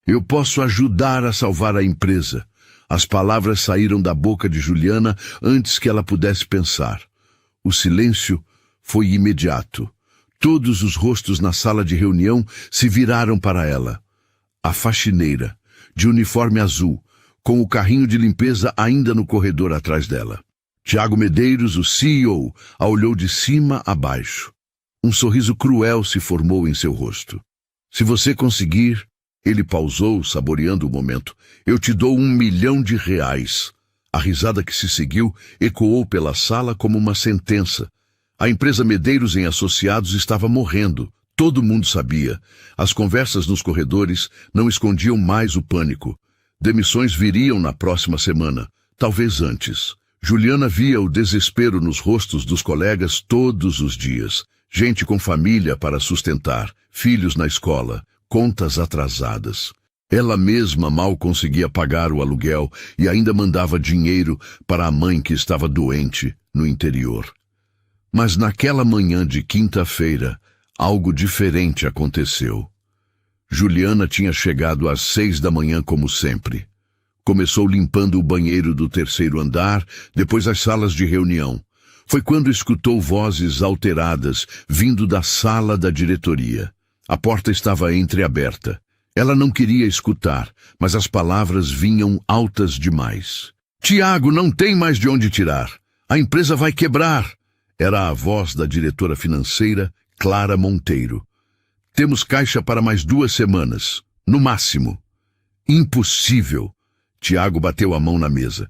Eu posso ajudar a salvar a empresa. As palavras saíram da boca de Juliana antes que ela pudesse pensar. O silêncio foi imediato. Todos os rostos na sala de reunião se viraram para ela. A faxineira, de uniforme azul, com o carrinho de limpeza ainda no corredor atrás dela. Tiago Medeiros, o CEO, a olhou de cima a baixo. Um sorriso cruel se formou em seu rosto. Se você conseguir, ele pausou, saboreando o momento, eu te dou R$1 milhão. A risada que se seguiu ecoou pela sala como uma sentença. A empresa Medeiros em Associados estava morrendo. Todo mundo sabia. As conversas nos corredores não escondiam mais o pânico. Demissões viriam na próxima semana, talvez antes. Juliana via o desespero nos rostos dos colegas todos os dias. Gente com família para sustentar, filhos na escola, contas atrasadas. Ela mesma mal conseguia pagar o aluguel e ainda mandava dinheiro para a mãe que estava doente no interior. Mas naquela manhã de quinta-feira, algo diferente aconteceu. Juliana tinha chegado às 6 da manhã como sempre. Começou limpando o banheiro do 3º andar, depois as salas de reunião. Foi quando escutou vozes alteradas vindo da sala da diretoria. A porta estava entreaberta. Ela não queria escutar, mas as palavras vinham altas demais. Tiago, não tem mais de onde tirar. A empresa vai quebrar. Era a voz da diretora financeira, Clara Monteiro. Temos caixa para mais 2 semanas, no máximo. Impossível. Tiago bateu a mão na mesa.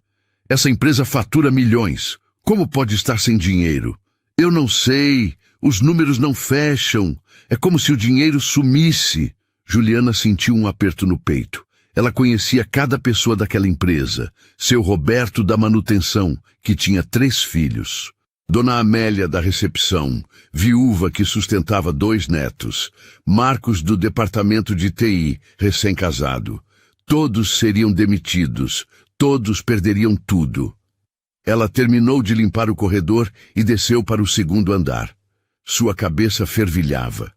Essa empresa fatura milhões. Como pode estar sem dinheiro? Eu não sei. Os números não fecham. É como se o dinheiro sumisse. Juliana sentiu um aperto no peito. Ela conhecia cada pessoa daquela empresa. Seu Roberto da manutenção, que tinha 3 filhos. Dona Amélia da recepção, viúva que sustentava 2 netos. Marcos do departamento de TI, recém-casado. Todos seriam demitidos. Todos perderiam tudo. Ela terminou de limpar o corredor e desceu para o 2º andar. Sua cabeça fervilhava.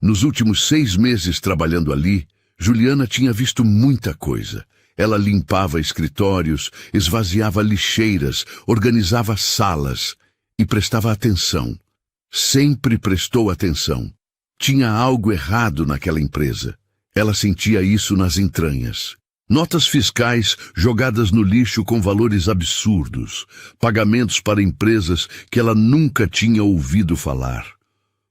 Nos últimos 6 meses trabalhando ali, Juliana tinha visto muita coisa. Ela limpava escritórios, esvaziava lixeiras, organizava salas e prestava atenção. Sempre prestou atenção. Tinha algo errado naquela empresa. Ela sentia isso nas entranhas. Notas fiscais jogadas no lixo com valores absurdos. Pagamentos para empresas que ela nunca tinha ouvido falar.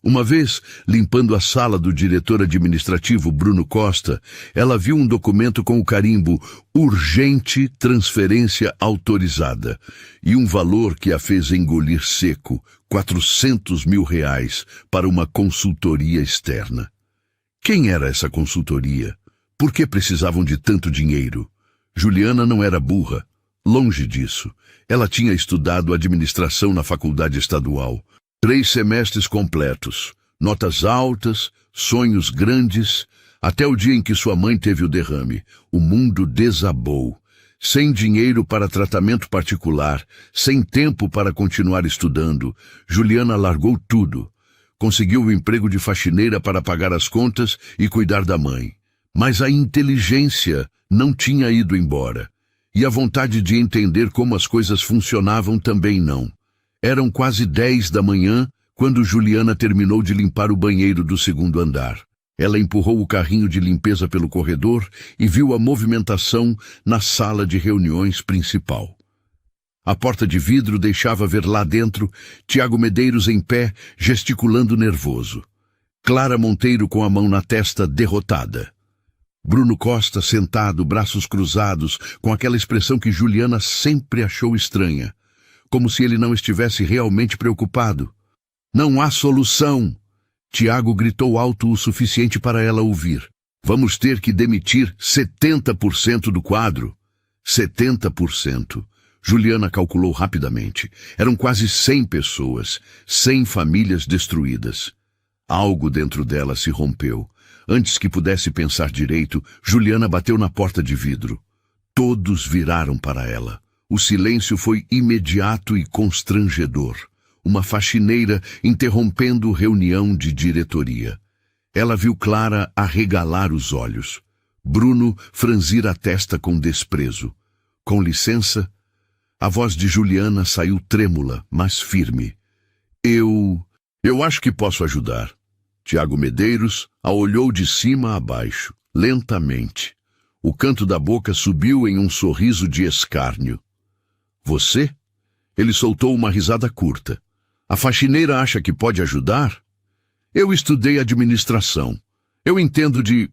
Uma vez, limpando a sala do diretor administrativo Bruno Costa, ela viu um documento com o carimbo Urgente Transferência Autorizada e um valor que a fez engolir seco, R$400 mil para uma consultoria externa. Quem era essa consultoria? Por que precisavam de tanto dinheiro? Juliana não era burra. Longe disso. Ela tinha estudado administração na faculdade estadual. 3 semestres completos. Notas altas, sonhos grandes. Até o dia em que sua mãe teve o derrame. O mundo desabou. Sem dinheiro para tratamento particular, sem tempo para continuar estudando, Juliana largou tudo. Conseguiu o emprego de faxineira para pagar as contas e cuidar da mãe. Mas a inteligência não tinha ido embora. E a vontade de entender como as coisas funcionavam também não. Eram quase 10 da manhã quando Juliana terminou de limpar o banheiro do 2º andar. Ela empurrou o carrinho de limpeza pelo corredor e viu a movimentação na sala de reuniões principal. A porta de vidro deixava ver lá dentro Tiago Medeiros em pé, gesticulando nervoso. Clara Monteiro com a mão na testa, derrotada. Bruno Costa sentado, braços cruzados, com aquela expressão que Juliana sempre achou estranha, como se ele não estivesse realmente preocupado. Não há solução! Tiago gritou alto o suficiente para ela ouvir. Vamos ter que demitir 70% do quadro. 70%. Juliana calculou rapidamente. Eram quase 100 pessoas, 100 famílias destruídas. Algo dentro dela se rompeu. Antes que pudesse pensar direito, Juliana bateu na porta de vidro. Todos viraram para ela. O silêncio foi imediato e constrangedor. Uma faxineira interrompendo reunião de diretoria. Ela viu Clara arregalar os olhos. Bruno franzira a testa com desprezo. Com licença, a voz de Juliana saiu trêmula, mas firme. Eu acho que posso ajudar. Tiago Medeiros a olhou de cima a baixo, lentamente. O canto da boca subiu em um sorriso de escárnio. Você? Ele soltou uma risada curta. A faxineira acha que pode ajudar? Eu estudei administração. Eu entendo de...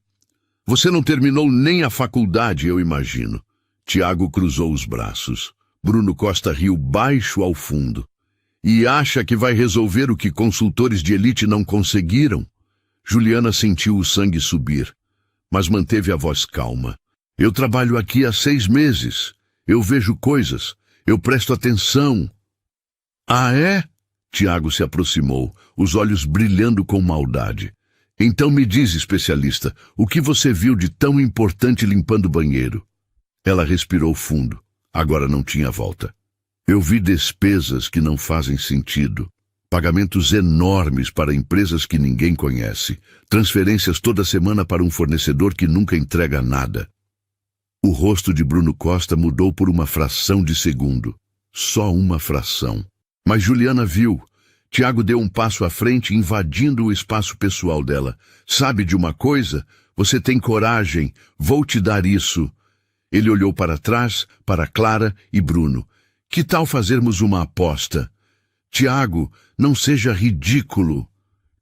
Você não terminou nem a faculdade, eu imagino. Tiago cruzou os braços. Bruno Costa riu baixo ao fundo. E acha que vai resolver o que consultores de elite não conseguiram? Juliana sentiu o sangue subir, mas manteve a voz calma. Eu trabalho aqui há 6 meses. Eu vejo coisas. Eu presto atenção. Ah, é? Tiago se aproximou, os olhos brilhando com maldade. Então me diz, especialista, o que você viu de tão importante limpando o banheiro? Ela respirou fundo. Agora não tinha volta. Eu vi despesas que não fazem sentido. Pagamentos enormes para empresas que ninguém conhece. Transferências toda semana para um fornecedor que nunca entrega nada. O rosto de Bruno Costa mudou por uma fração de segundo. Só uma fração. Mas Juliana viu. Tiago deu um passo à frente, invadindo o espaço pessoal dela. Sabe de uma coisa? Você tem coragem. Vou te dar isso. Ele olhou para trás, para Clara e Bruno. Que tal fazermos uma aposta? Tiago, não seja ridículo.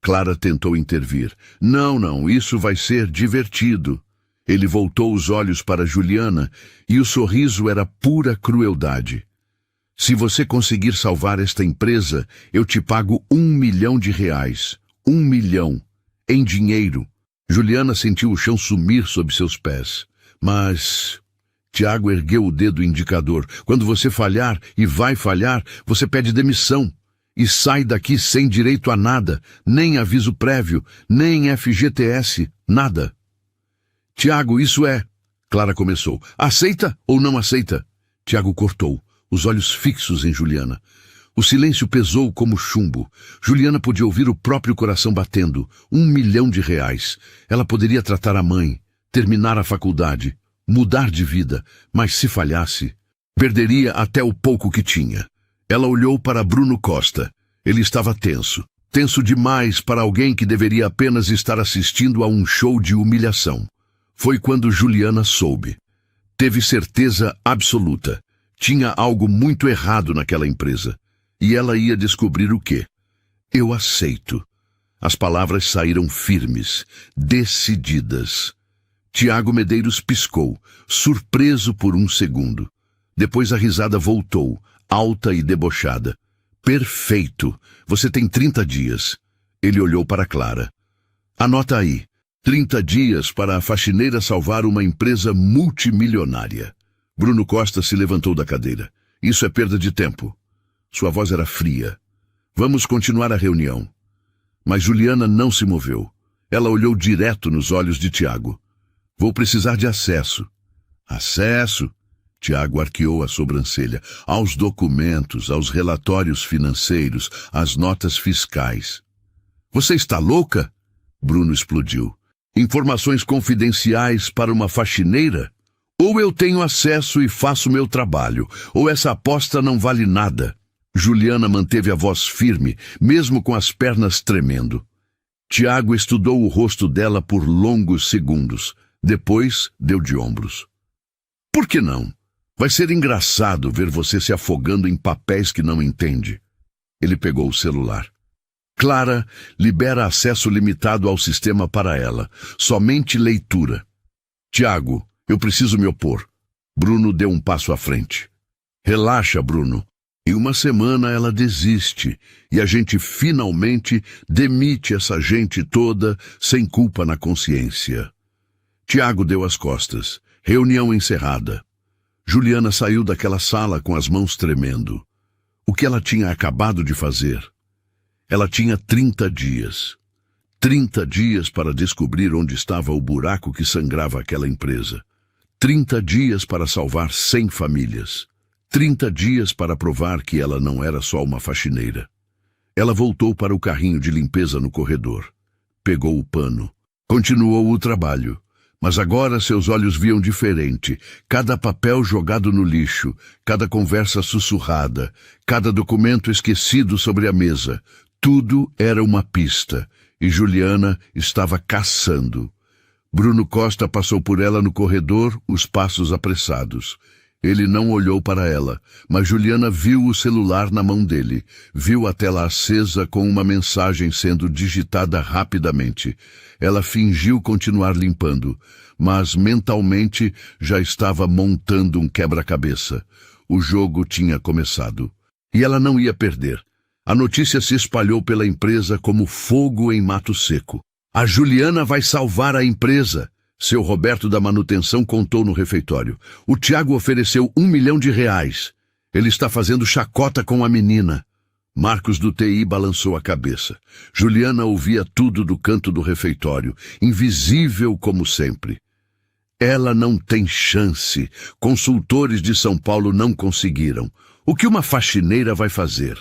Clara tentou intervir. Não, isso vai ser divertido. Ele voltou os olhos para Juliana e o sorriso era pura crueldade. Se você conseguir salvar esta empresa, eu te pago R$1 milhão. R$1 milhão. Em dinheiro. Juliana sentiu o chão sumir sob seus pés. Mas... Tiago ergueu o dedo indicador. Quando você falhar, e vai falhar, você pede demissão. E sai daqui sem direito a nada. Nem aviso prévio, nem FGTS, nada. Tiago, isso é... Clara começou. Aceita ou não aceita? Tiago cortou, os olhos fixos em Juliana. O silêncio pesou como chumbo. Juliana podia ouvir o próprio coração batendo. R$1 milhão. Ela poderia tratar a mãe, terminar a faculdade, mudar de vida, mas se falhasse, perderia até o pouco que tinha. Ela olhou para Bruno Costa. Ele estava tenso. Tenso demais para alguém que deveria apenas estar assistindo a um show de humilhação. Foi quando Juliana soube. Teve certeza absoluta. Tinha algo muito errado naquela empresa. E ela ia descobrir o quê? Eu aceito. As palavras saíram firmes, decididas. Tiago Medeiros piscou, surpreso por um segundo. Depois a risada voltou, alta e debochada. Perfeito. Você tem 30 dias. Ele olhou para Clara. Anota aí. 30 dias para a faxineira salvar uma empresa multimilionária. Bruno Costa se levantou da cadeira. Isso é perda de tempo. Sua voz era fria. Vamos continuar a reunião. Mas Juliana não se moveu. Ela olhou direto nos olhos de Tiago. Vou precisar de acesso. Acesso? Tiago arqueou a sobrancelha. Aos documentos, aos relatórios financeiros, às notas fiscais. Você está louca? Bruno explodiu. Informações confidenciais para uma faxineira? Ou eu tenho acesso e faço meu trabalho, ou essa aposta não vale nada. Juliana manteve a voz firme, mesmo com as pernas tremendo. Tiago estudou o rosto dela por longos segundos. Depois deu de ombros. Por que não? Vai ser engraçado ver você se afogando em papéis que não entende. Ele pegou o celular. Clara, libera acesso limitado ao sistema para ela. Somente leitura. Tiago, eu preciso me opor. Bruno deu um passo à frente. Relaxa, Bruno. Em uma semana ela desiste e a gente finalmente demite essa gente toda sem culpa na consciência. Tiago deu as costas. Reunião encerrada. Juliana saiu daquela sala com as mãos tremendo. O que ela tinha acabado de fazer? Ela tinha 30 dias. 30 dias para descobrir onde estava o buraco que sangrava aquela empresa. 30 dias para salvar 100 famílias. 30 dias para provar que ela não era só uma faxineira. Ela voltou para o carrinho de limpeza no corredor. Pegou o pano. Continuou o trabalho. Mas agora seus olhos viam diferente. Cada papel jogado no lixo, cada conversa sussurrada, cada documento esquecido sobre a mesa. Tudo era uma pista, e Juliana estava caçando. Bruno Costa passou por ela no corredor, os passos apressados. Ele não olhou para ela, mas Juliana viu o celular na mão dele. Viu a tela acesa com uma mensagem sendo digitada rapidamente. Ela fingiu continuar limpando, mas mentalmente já estava montando um quebra-cabeça. O jogo tinha começado. E ela não ia perder. A notícia se espalhou pela empresa como fogo em mato seco. A Juliana vai salvar a empresa. Seu Roberto da manutenção contou no refeitório. O Tiago ofereceu R$1 milhão. Ele está fazendo chacota com a menina. Marcos do TI balançou a cabeça. Juliana ouvia tudo do canto do refeitório, invisível como sempre. Ela não tem chance. Consultores de São Paulo não conseguiram. O que uma faxineira vai fazer?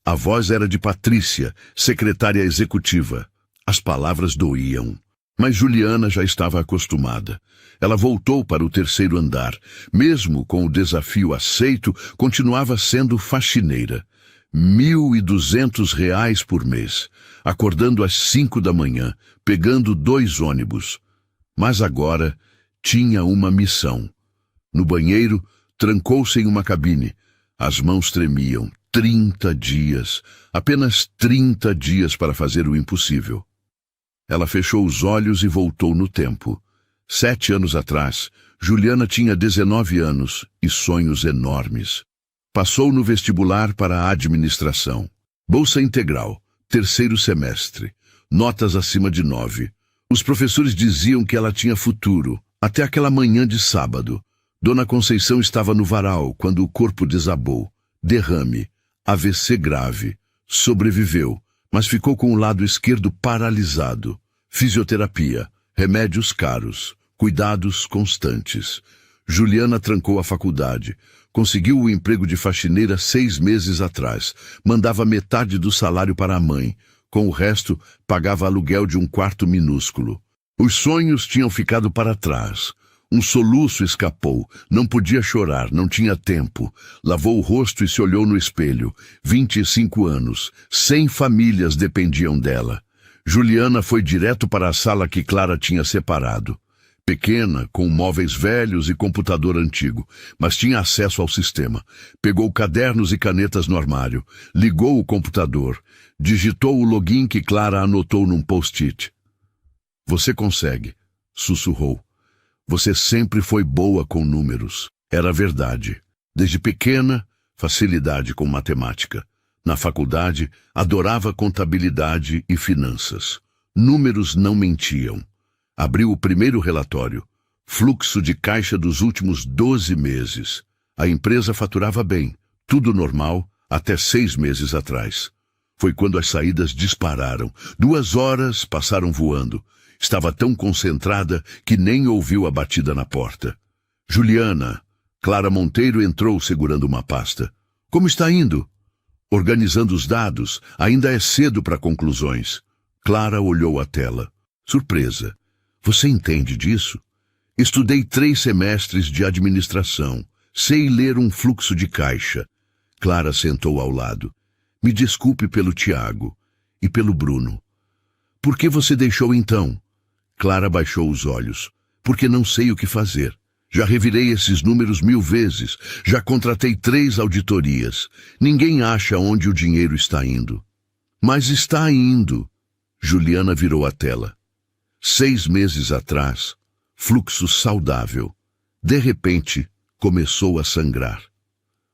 A voz era de Patrícia, secretária executiva. As palavras doíam. Mas Juliana já estava acostumada. Ela voltou para o terceiro andar. Mesmo com o desafio aceito, continuava sendo faxineira. R$1.200 por mês, acordando às 5 da manhã, pegando 2 ônibus. Mas agora tinha uma missão. No banheiro, trancou-se em uma cabine. As mãos tremiam. 30 dias. Apenas 30 dias para fazer o impossível. Ela fechou os olhos e voltou no tempo. 7 anos atrás, Juliana tinha 19 anos e sonhos enormes. Passou no vestibular para a administração. Bolsa integral, 3º semestre. Notas acima de 9. Os professores diziam que ela tinha futuro, até aquela manhã de sábado. Dona Conceição estava no varal quando o corpo desabou. Derrame, AVC grave. Sobreviveu, mas ficou com o lado esquerdo paralisado. Fisioterapia, remédios caros, cuidados constantes. Juliana trancou a faculdade. Conseguiu o emprego de faxineira 6 meses atrás. Mandava metade do salário para a mãe. Com o resto, pagava aluguel de um quarto minúsculo. Os sonhos tinham ficado para trás. Um soluço escapou. Não podia chorar, não tinha tempo. Lavou o rosto e se olhou no espelho. 25 anos. 100 famílias dependiam dela. Juliana foi direto para a sala que Clara tinha separado. Pequena, com móveis velhos e computador antigo, mas tinha acesso ao sistema. Pegou cadernos e canetas no armário. Ligou o computador. Digitou o login que Clara anotou num post-it. "Você consegue", sussurrou. "Você sempre foi boa com números." Era verdade. Desde pequena, facilidade com matemática. Na faculdade, adorava contabilidade e finanças. Números não mentiam. Abriu o primeiro relatório. Fluxo de caixa dos últimos 12 meses. A empresa faturava bem. Tudo normal, até 6 meses atrás. Foi quando as saídas dispararam. 2 horas passaram voando. Estava tão concentrada que nem ouviu a batida na porta. "Juliana." Clara Monteiro entrou segurando uma pasta. "Como está indo?" "Organizando os dados. Ainda é cedo para conclusões." Clara olhou a tela. Surpresa. "Você entende disso?" "Estudei 3 semestres de administração. Sei ler um fluxo de caixa." Clara sentou ao lado. "Me desculpe pelo Tiago e pelo Bruno." "Por que você deixou então?" Clara baixou os olhos. "Porque não sei o que fazer. Já revirei esses números 1000 vezes. Já contratei 3 auditorias. Ninguém acha onde o dinheiro está indo." "Mas está indo." Juliana virou a tela. 6 meses atrás, fluxo saudável. De repente, começou a sangrar.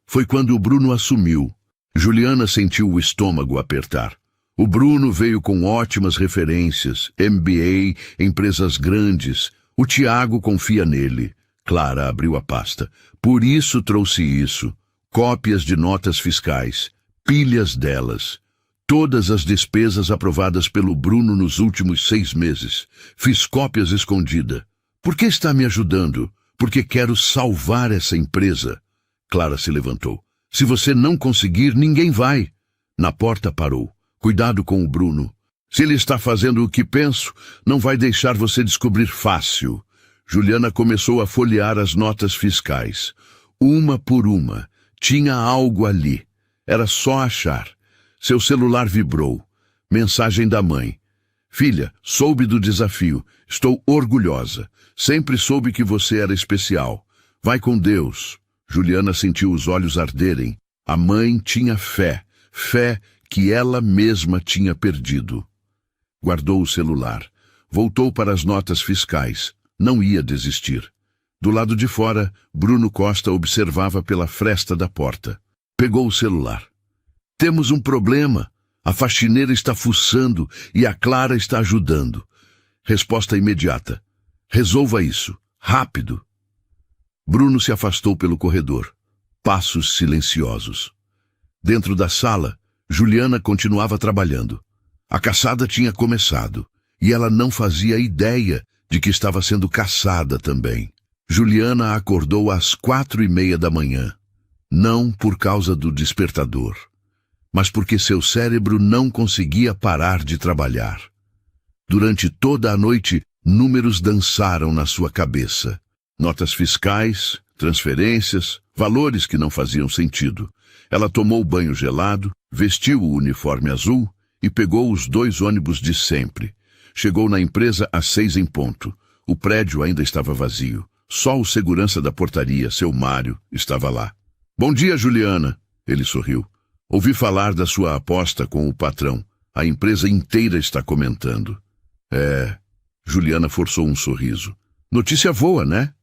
Foi quando o Bruno assumiu. Juliana sentiu o estômago apertar. O Bruno veio com ótimas referências, MBA, empresas grandes. O Tiago confia nele. Clara abriu a pasta. "Por isso trouxe isso. Cópias de notas fiscais. Pilhas delas. Todas as despesas aprovadas pelo Bruno nos últimos 6 meses. Fiz cópias escondida. Por que está me ajudando? Porque quero salvar essa empresa." Clara se levantou. "Se você não conseguir, ninguém vai." Na porta parou. "Cuidado com o Bruno." Se ele está fazendo o que penso, não vai deixar você descobrir fácil. Juliana começou a folhear as notas fiscais. Uma por uma. Tinha algo ali. Era só achar. Seu celular vibrou. Mensagem da mãe. Filha, soube do desafio. Estou orgulhosa. Sempre soube que você era especial. Vai com Deus. Juliana sentiu os olhos arderem. A mãe tinha fé. Fé que ela mesma tinha perdido. Guardou o celular. Voltou para as notas fiscais. Não ia desistir. Do lado de fora, Bruno Costa observava pela fresta da porta. Pegou o celular. Temos um problema. A faxineira está fuçando e a Clara está ajudando. Resposta imediata. Resolva isso. Rápido. Bruno se afastou pelo corredor. Passos silenciosos. Dentro da sala, Juliana continuava trabalhando. A caçada tinha começado, e ela não fazia ideia de que estava sendo caçada também. Juliana acordou às 4:30 da manhã. Não por causa do despertador, mas porque seu cérebro não conseguia parar de trabalhar. Durante toda a noite, números dançaram na sua cabeça. Notas fiscais, transferências, valores que não faziam sentido. Ela tomou banho gelado, vestiu o uniforme azul e pegou os 2 ônibus de sempre. Chegou na empresa às 6 em ponto. O prédio ainda estava vazio. Só o segurança da portaria, seu Mário, estava lá. Bom dia, Juliana. Ele sorriu. Ouvi falar da sua aposta com o patrão. A empresa inteira está comentando. Juliana forçou um sorriso. Notícia boa, né?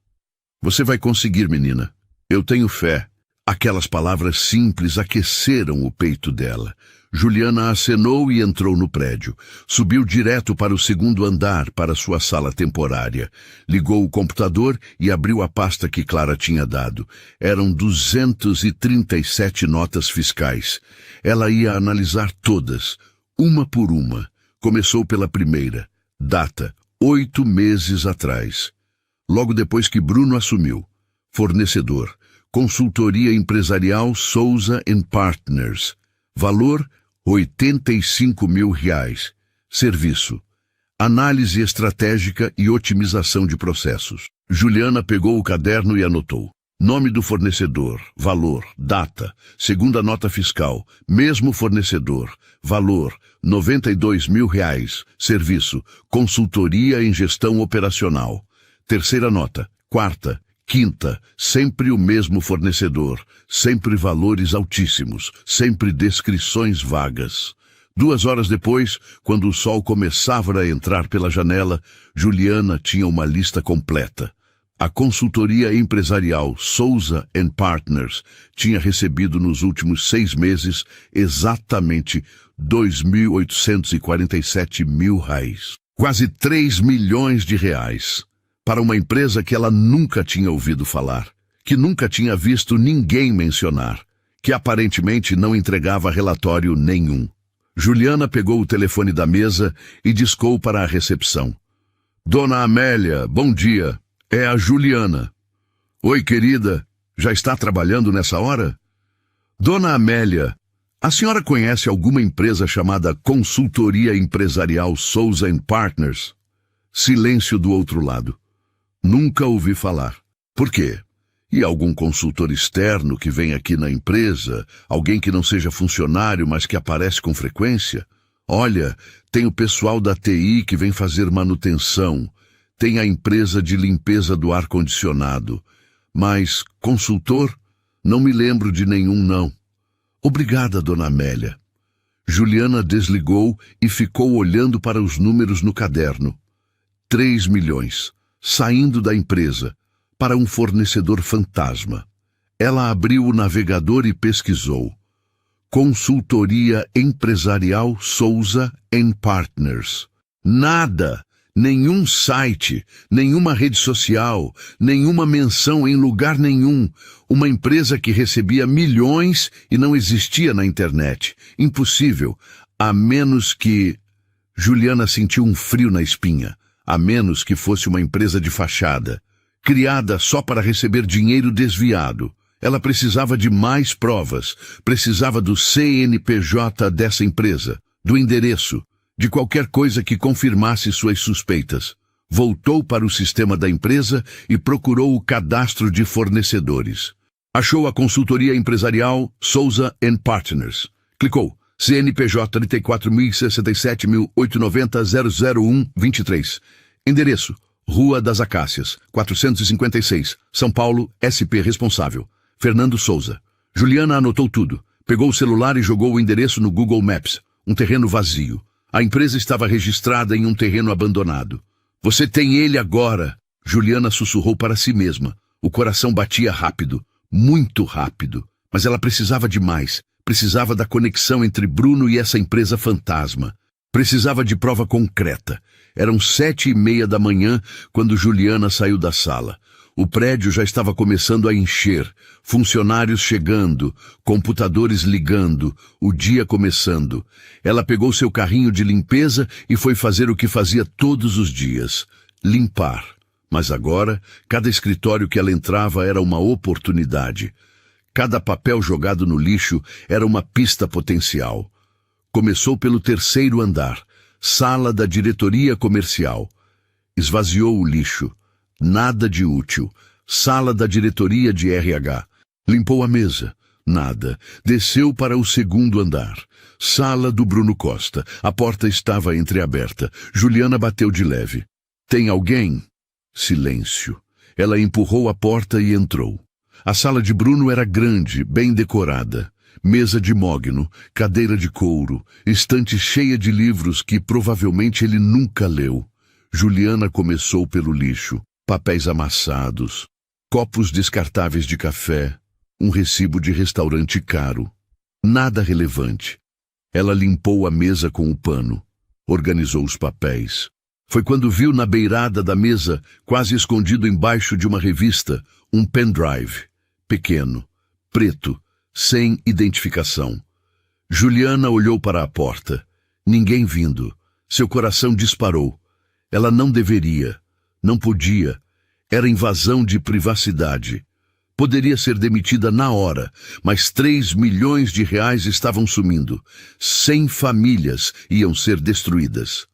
Você vai conseguir, menina. Eu tenho fé. Aquelas palavras simples aqueceram o peito dela. Juliana acenou e entrou no prédio. Subiu direto para o 2º andar, para sua sala temporária. Ligou o computador e abriu a pasta que Clara tinha dado. Eram 237 notas fiscais. Ela ia analisar todas, uma por uma. Começou pela primeira. Data, 8 meses atrás. Logo depois que Bruno assumiu. Fornecedor. Consultoria empresarial Souza & Partners. Valor, R$85 mil. Serviço. Análise estratégica e otimização de processos. Juliana pegou o caderno e anotou. Nome do fornecedor, valor, data, segunda nota fiscal, mesmo fornecedor, valor, R$92 mil. Serviço, consultoria em gestão operacional. Terceira nota, quarta, quinta, sempre o mesmo fornecedor, sempre valores altíssimos, sempre descrições vagas. 2 horas depois, quando o sol começava a entrar pela janela, Juliana tinha uma lista completa. A consultoria empresarial Souza & Partners tinha recebido nos últimos 6 meses exatamente R$2.847 mil. Quase R$3 milhões. Para uma empresa que ela nunca tinha ouvido falar, que nunca tinha visto ninguém mencionar, que aparentemente não entregava relatório nenhum. Juliana pegou o telefone da mesa e discou para a recepção. Dona Amélia, bom dia. É a Juliana. Oi, querida. Já está trabalhando nessa hora? Dona Amélia, a senhora conhece alguma empresa chamada Consultoria Empresarial Souza & Partners? Silêncio do outro lado. Nunca ouvi falar. Por quê? E algum consultor externo que vem aqui na empresa? Alguém que não seja funcionário, mas que aparece com frequência? Olha, tem o pessoal da TI que vem fazer manutenção. Tem a empresa de limpeza do ar-condicionado. Mas, consultor? Não me lembro de nenhum, não. Obrigada, dona Amélia. Juliana desligou e ficou olhando para os números no caderno. 3 milhões. Saindo da empresa, para um fornecedor fantasma. Ela abriu o navegador e pesquisou. Consultoria Empresarial Souza & Partners. Nada! Nenhum site, nenhuma rede social, nenhuma menção em lugar nenhum. Uma empresa que recebia milhões e não existia na internet. Impossível, a menos que... Juliana sentiu um frio na espinha. A menos que fosse uma empresa de fachada, criada só para receber dinheiro desviado. Ela precisava de mais provas, precisava do CNPJ dessa empresa, do endereço, de qualquer coisa que confirmasse suas suspeitas. Voltou para o sistema da empresa e procurou o cadastro de fornecedores. Achou a consultoria empresarial Souza & Partners. Clicou. CNPJ 34.067.890.001.23. Endereço: Rua das Acácias, 456, São Paulo, SP responsável: Fernando Souza. Juliana anotou tudo. Pegou o celular e jogou o endereço no Google Maps. Um terreno vazio. A empresa estava registrada em um terreno abandonado. Você tem ele agora, Juliana sussurrou para si mesma. O coração batia rápido, muito rápido. Mas ela precisava de mais. Precisava da conexão entre Bruno e essa empresa fantasma. Precisava de prova concreta. Eram 7:30 da manhã quando Juliana saiu da sala. O prédio já estava começando a encher. Funcionários chegando, computadores ligando, o dia começando. Ela pegou seu carrinho de limpeza e foi fazer o que fazia todos os dias: limpar. Mas agora, cada escritório que ela entrava era uma oportunidade. Cada papel jogado no lixo era uma pista potencial. Começou pelo 3º andar, sala da diretoria comercial. Esvaziou o lixo. Nada de útil. Sala da diretoria de RH. Limpou a mesa. Nada. Desceu para o 2º andar. Sala do Bruno Costa. A porta estava entreaberta. Juliana bateu de leve. Tem alguém? Silêncio. Ela empurrou a porta e entrou. A sala de Bruno era grande, bem decorada. Mesa de mogno, cadeira de couro, estante cheia de livros que provavelmente ele nunca leu. Juliana começou pelo lixo. Papéis amassados, copos descartáveis de café, um recibo de restaurante caro. Nada relevante. Ela limpou a mesa com o pano, organizou os papéis. Foi quando viu na beirada da mesa, quase escondido embaixo de uma revista, um pendrive, pequeno, preto, sem identificação. Juliana olhou para a porta. Ninguém vindo. Seu coração disparou. Ela não deveria. Não podia. Era invasão de privacidade. Poderia ser demitida na hora, mas 3 milhões de reais estavam sumindo. 100 famílias iam ser destruídas.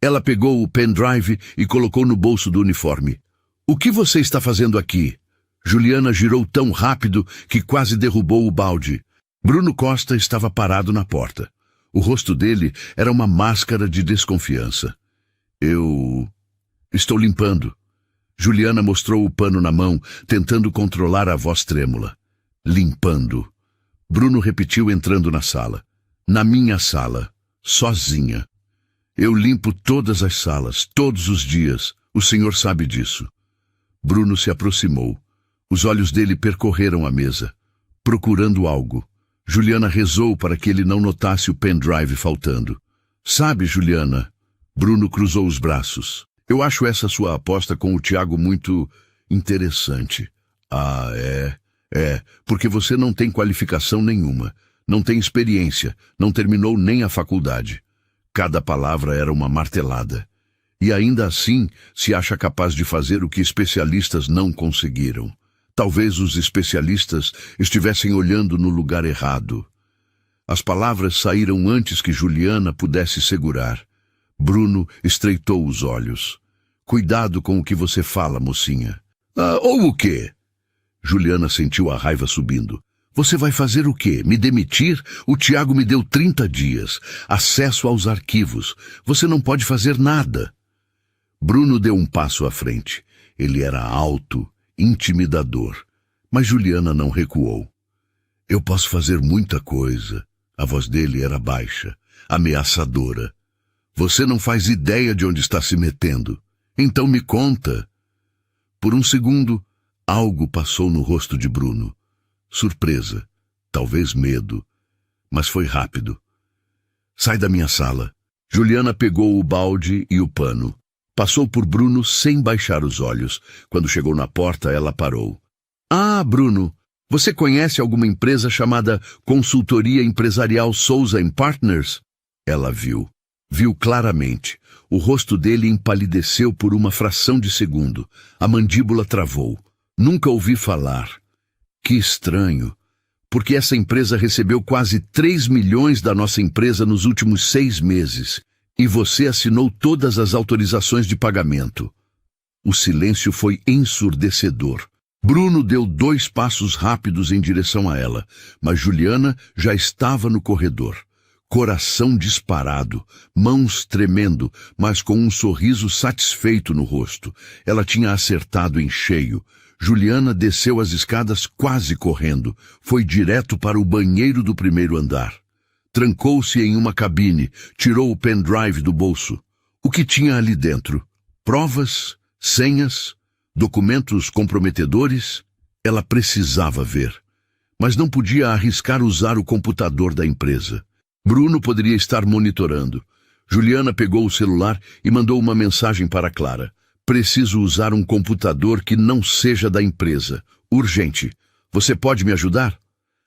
Ela pegou o pendrive e colocou no bolso do uniforme. O que você está fazendo aqui? Juliana girou tão rápido que quase derrubou o balde. Bruno Costa estava parado na porta. O rosto dele era uma máscara de desconfiança. Estou limpando. Juliana mostrou o pano na mão, tentando controlar a voz trêmula. Limpando. Bruno repetiu entrando na sala. Na minha sala. Sozinha. Eu limpo todas as salas, todos os dias. O senhor sabe disso. Bruno se aproximou. Os olhos dele percorreram a mesa, procurando algo. Juliana rezou para que ele não notasse o pendrive faltando. Sabe, Juliana? Bruno cruzou os braços. Eu acho essa sua aposta com o Tiago muito interessante. Ah, é, porque você não tem qualificação nenhuma, não tem experiência, não terminou nem a faculdade. Cada palavra era uma martelada. E ainda assim se acha capaz de fazer o que especialistas não conseguiram. Talvez os especialistas estivessem olhando no lugar errado. As palavras saíram antes que Juliana pudesse segurar. Bruno estreitou os olhos. Cuidado com o que você fala, mocinha. Ou o quê? Juliana sentiu a raiva subindo. Você vai fazer o quê? Me demitir? O Tiago me deu 30 dias. Acesso aos arquivos. Você não pode fazer nada. Bruno deu um passo à frente. Ele era alto, intimidador. Mas Juliana não recuou. Eu posso fazer muita coisa. A voz dele era baixa, ameaçadora. Você não faz ideia de onde está se metendo. Então me conta. Por um segundo, algo passou no rosto de Bruno. Surpresa, talvez medo, mas foi rápido. Sai da minha sala. Juliana pegou o balde e o pano. Passou por Bruno sem baixar os olhos. Quando chegou na porta, ela parou. Ah, Bruno, você conhece alguma empresa chamada Consultoria Empresarial Souza & Partners? Ela viu. Viu claramente. O rosto dele empalideceu por uma fração de segundo. A mandíbula travou. Nunca ouvi falar. Que estranho. Porque essa empresa recebeu quase 3 milhões da nossa empresa nos últimos 6 meses. E você assinou todas as autorizações de pagamento. O silêncio foi ensurdecedor. Bruno deu 2 passos rápidos em direção a ela, mas Juliana já estava no corredor. Coração disparado, mãos tremendo, mas com um sorriso satisfeito no rosto. Ela tinha acertado em cheio. Juliana desceu as escadas quase correndo. Foi direto para o banheiro do primeiro andar. Trancou-se em uma cabine, tirou o pendrive do bolso. O que tinha ali dentro? Provas? Senhas? Documentos comprometedores? Ela precisava ver. Mas não podia arriscar usar o computador da empresa. Bruno poderia estar monitorando. Juliana pegou o celular e mandou uma mensagem para Clara. Preciso usar um computador que não seja da empresa. Urgente. Você pode me ajudar?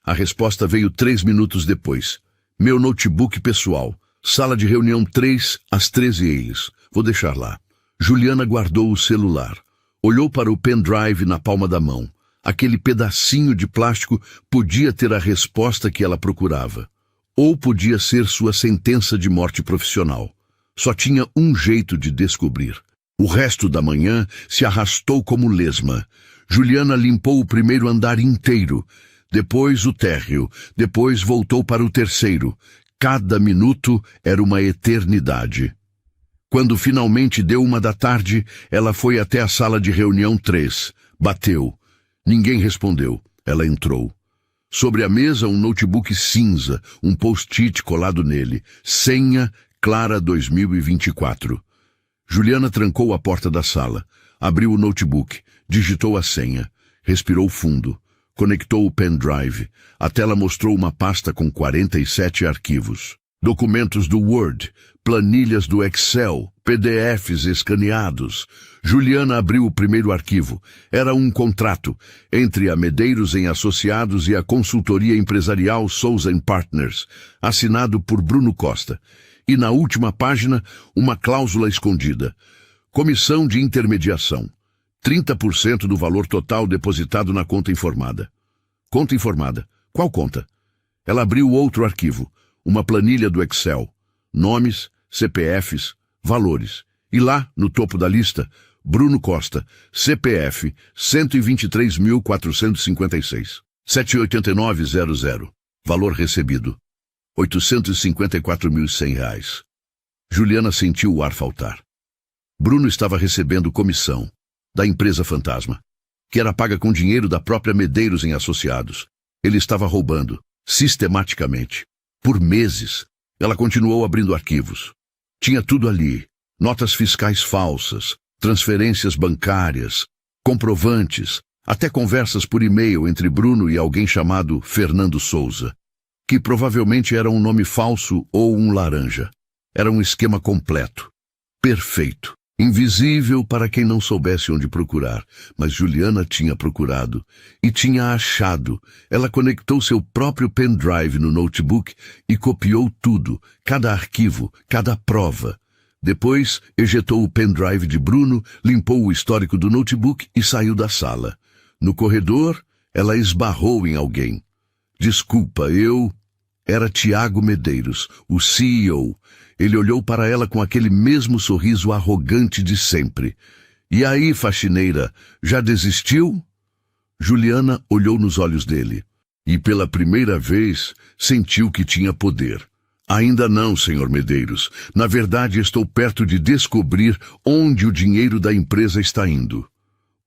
A resposta veio 3 minutos depois. Meu notebook pessoal. Sala de reunião 3, às 13h. Vou deixar lá. Juliana guardou o celular. Olhou para o pendrive na palma da mão. Aquele pedacinho de plástico podia ter a resposta que ela procurava. Ou podia ser sua sentença de morte profissional. Só tinha um jeito de descobrir. O resto da manhã se arrastou como lesma. Juliana limpou o primeiro andar inteiro. Depois o térreo. Depois voltou para o terceiro. Cada minuto era uma eternidade. Quando finalmente deu 1h, ela foi até a sala de reunião 3. Bateu. Ninguém respondeu. Ela entrou. Sobre a mesa, um notebook cinza, um post-it colado nele. Senha Clara 2024. Juliana trancou a porta da sala. Abriu o notebook. Digitou a senha. Respirou fundo. Conectou o pendrive. A tela mostrou uma pasta com 47 arquivos. Documentos do Word, planilhas do Excel, PDFs escaneados. Juliana abriu o primeiro arquivo. Era um contrato entre a Medeiros em Associados e a consultoria empresarial Souza Partners, assinado por Bruno Costa. E na última página, uma cláusula escondida. Comissão de intermediação. 30% do valor total depositado na conta informada. Conta informada. Qual conta? Ela abriu outro arquivo. Uma planilha do Excel. Nomes, CPFs, valores. E lá, no topo da lista, Bruno Costa, CPF 123.456. 78900. Valor recebido. R$854.100. Juliana sentiu o ar faltar. Bruno estava recebendo comissão da empresa fantasma, que era paga com dinheiro da própria Medeiros em Associados. Ele estava roubando, sistematicamente. Por meses, ela continuou abrindo arquivos. Tinha tudo ali. Notas fiscais falsas, transferências bancárias, comprovantes, até conversas por e-mail entre Bruno e alguém chamado Fernando Souza, que provavelmente era um nome falso ou um laranja. Era um esquema completo. Perfeito. Invisível para quem não soubesse onde procurar, mas Juliana tinha procurado e tinha achado. Ela conectou seu próprio pendrive no notebook e copiou tudo, cada arquivo, cada prova. Depois, ejetou o pendrive de Bruno, limpou o histórico do notebook e saiu da sala. No corredor, ela esbarrou em alguém. Desculpa, eu... Era Tiago Medeiros, o CEO. Ele olhou para ela com aquele mesmo sorriso arrogante de sempre. E aí, faxineira, já desistiu? Juliana olhou nos olhos dele. E pela primeira vez, sentiu que tinha poder. Ainda não, senhor Medeiros. Na verdade, estou perto de descobrir onde o dinheiro da empresa está indo.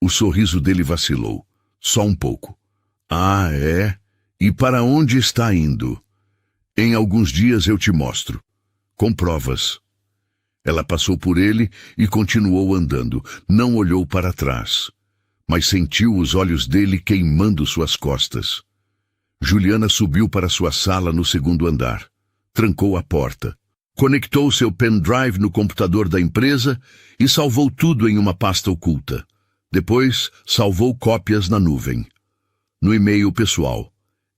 O sorriso dele vacilou. Só um pouco. Ah, é? E para onde está indo? Em alguns dias eu te mostro. Com provas. Ela passou por ele e continuou andando. Não olhou para trás, mas sentiu os olhos dele queimando suas costas. Juliana subiu para sua sala no segundo andar. Trancou a porta. Conectou seu pendrive no computador da empresa e salvou tudo em uma pasta oculta. Depois, salvou cópias na nuvem. No e-mail pessoal.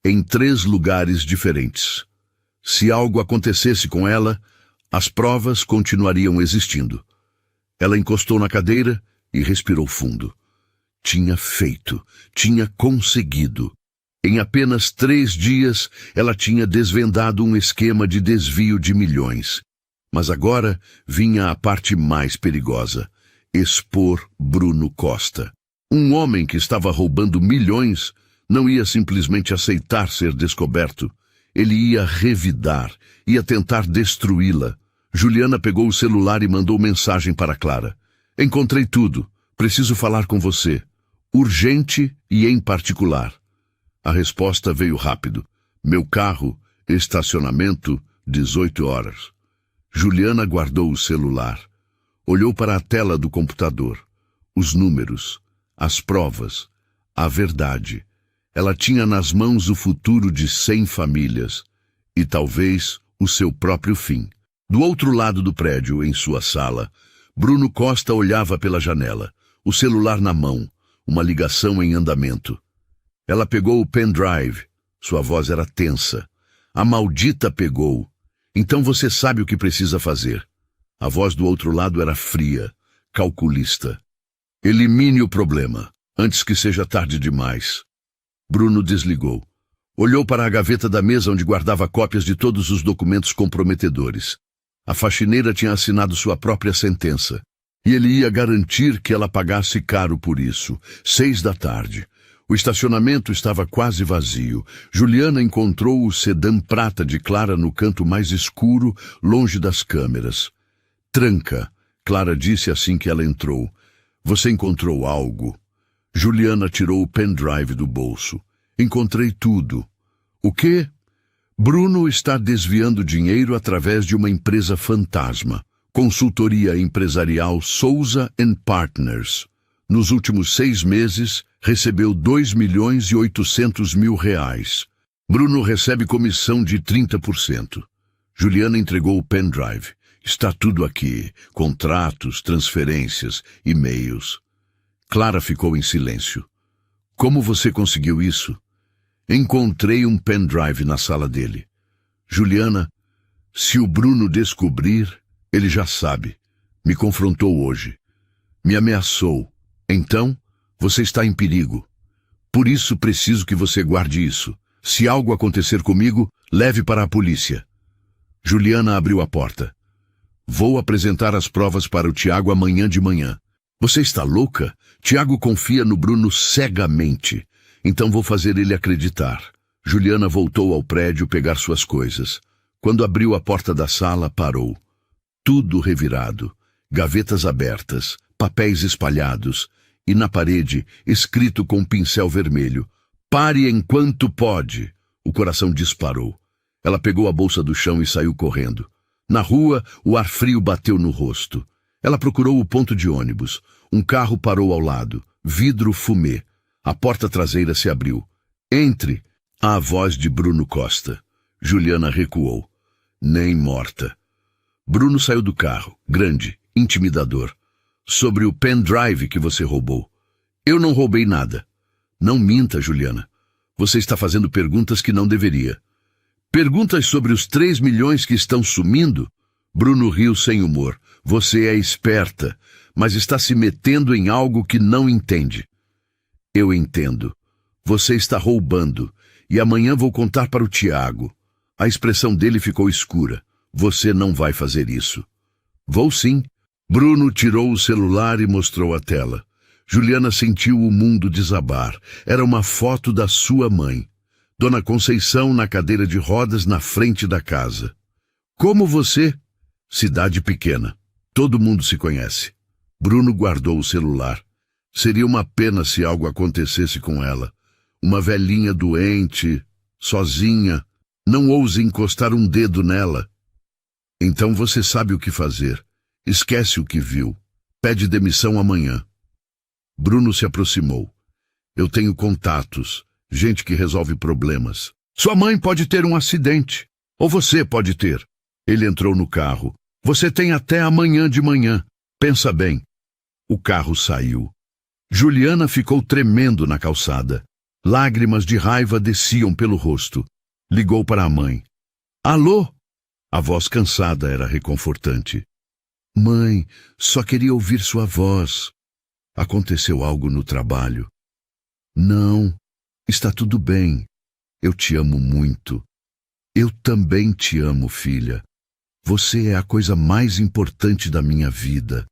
Em 3 lugares diferentes. Se algo acontecesse com ela, as provas continuariam existindo. Ela encostou na cadeira e respirou fundo. Tinha feito, tinha conseguido. Em apenas 3 dias, ela tinha desvendado um esquema de desvio de milhões. Mas agora vinha a parte mais perigosa: expor Bruno Costa. Um homem que estava roubando milhões não ia simplesmente aceitar ser descoberto. Ele ia revidar, ia tentar destruí-la. Juliana pegou o celular e mandou mensagem para Clara. Encontrei tudo. Preciso falar com você. Urgente e em particular. A resposta veio rápido. Meu carro, estacionamento, 18 horas. Juliana guardou o celular. Olhou para a tela do computador. Os números, as provas, a verdade. Ela tinha nas mãos o futuro de 100 famílias. E talvez o seu próprio fim. Do outro lado do prédio, em sua sala, Bruno Costa olhava pela janela, o celular na mão, uma ligação em andamento. Ela pegou o pendrive. Sua voz era tensa. A maldita pegou. Então você sabe o que precisa fazer. A voz do outro lado era fria, calculista. Elimine o problema, antes que seja tarde demais. Bruno desligou. Olhou para a gaveta da mesa onde guardava cópias de todos os documentos comprometedores. A faxineira tinha assinado sua própria sentença. E ele ia garantir que ela pagasse caro por isso. 6 da tarde. O estacionamento estava quase vazio. Juliana encontrou o sedã prata de Clara no canto mais escuro, longe das câmeras. Tranca, Clara disse assim que ela entrou. Você encontrou algo? Juliana tirou o pendrive do bolso. Encontrei tudo. O quê? Bruno está desviando dinheiro através de uma empresa fantasma. Consultoria empresarial Souza & Partners. Nos últimos 6 meses, recebeu 2.800.000 reais. Bruno recebe comissão de 30%. Juliana entregou o pendrive. Está tudo aqui. Contratos, transferências, e-mails. Clara ficou em silêncio. Como você conseguiu isso? Encontrei um pendrive na sala dele. Juliana, se o Bruno descobrir, ele já sabe. Me confrontou hoje. Me ameaçou. Então, você está em perigo. Por isso preciso que você guarde isso. Se algo acontecer comigo, leve para a polícia. Juliana abriu a porta. Vou apresentar as provas para o Tiago amanhã de manhã. Você está louca? Tiago confia no Bruno cegamente. Então vou fazer ele acreditar. Juliana voltou ao prédio pegar suas coisas. Quando abriu a porta da sala, parou. Tudo revirado. Gavetas abertas, papéis espalhados. E na parede, escrito com um pincel vermelho. Pare enquanto pode. O coração disparou. Ela pegou a bolsa do chão e saiu correndo. Na rua, o ar frio bateu no rosto. Ela procurou o ponto de ônibus. Um carro parou ao lado. Vidro fumê. A porta traseira se abriu. Entre! A voz de Bruno Costa. Juliana recuou. Nem morta. Bruno saiu do carro, grande, intimidador. Sobre o pendrive que você roubou. Eu não roubei nada. Não minta, Juliana. Você está fazendo perguntas que não deveria. Perguntas sobre os 3 milhões que estão sumindo? Bruno riu sem humor. Você é esperta, mas está se metendo em algo que não entende. Eu entendo. Você está roubando, e amanhã vou contar para o Tiago. A expressão dele ficou escura. Você não vai fazer isso. Vou sim. Bruno tirou o celular e mostrou a tela. Juliana sentiu o mundo desabar. Era uma foto da sua mãe. Dona Conceição na cadeira de rodas na frente da casa. Como você? Cidade pequena. Todo mundo se conhece. Bruno guardou o celular. Seria uma pena se algo acontecesse com ela. Uma velhinha doente, sozinha. Não ouse encostar um dedo nela. Então você sabe o que fazer. Esquece o que viu. Pede demissão amanhã. Bruno se aproximou. Eu tenho contatos, gente que resolve problemas. Sua mãe pode ter um acidente. Ou você pode ter. Ele entrou no carro. Você tem até amanhã de manhã. Pensa bem. O carro saiu. Juliana ficou tremendo na calçada. Lágrimas de raiva desciam pelo rosto. Ligou para a mãe. Alô? A voz cansada era reconfortante. Mãe, só queria ouvir sua voz. Aconteceu algo no trabalho. Não, está tudo bem. Eu te amo muito. Eu também te amo, filha. Você é a coisa mais importante da minha vida.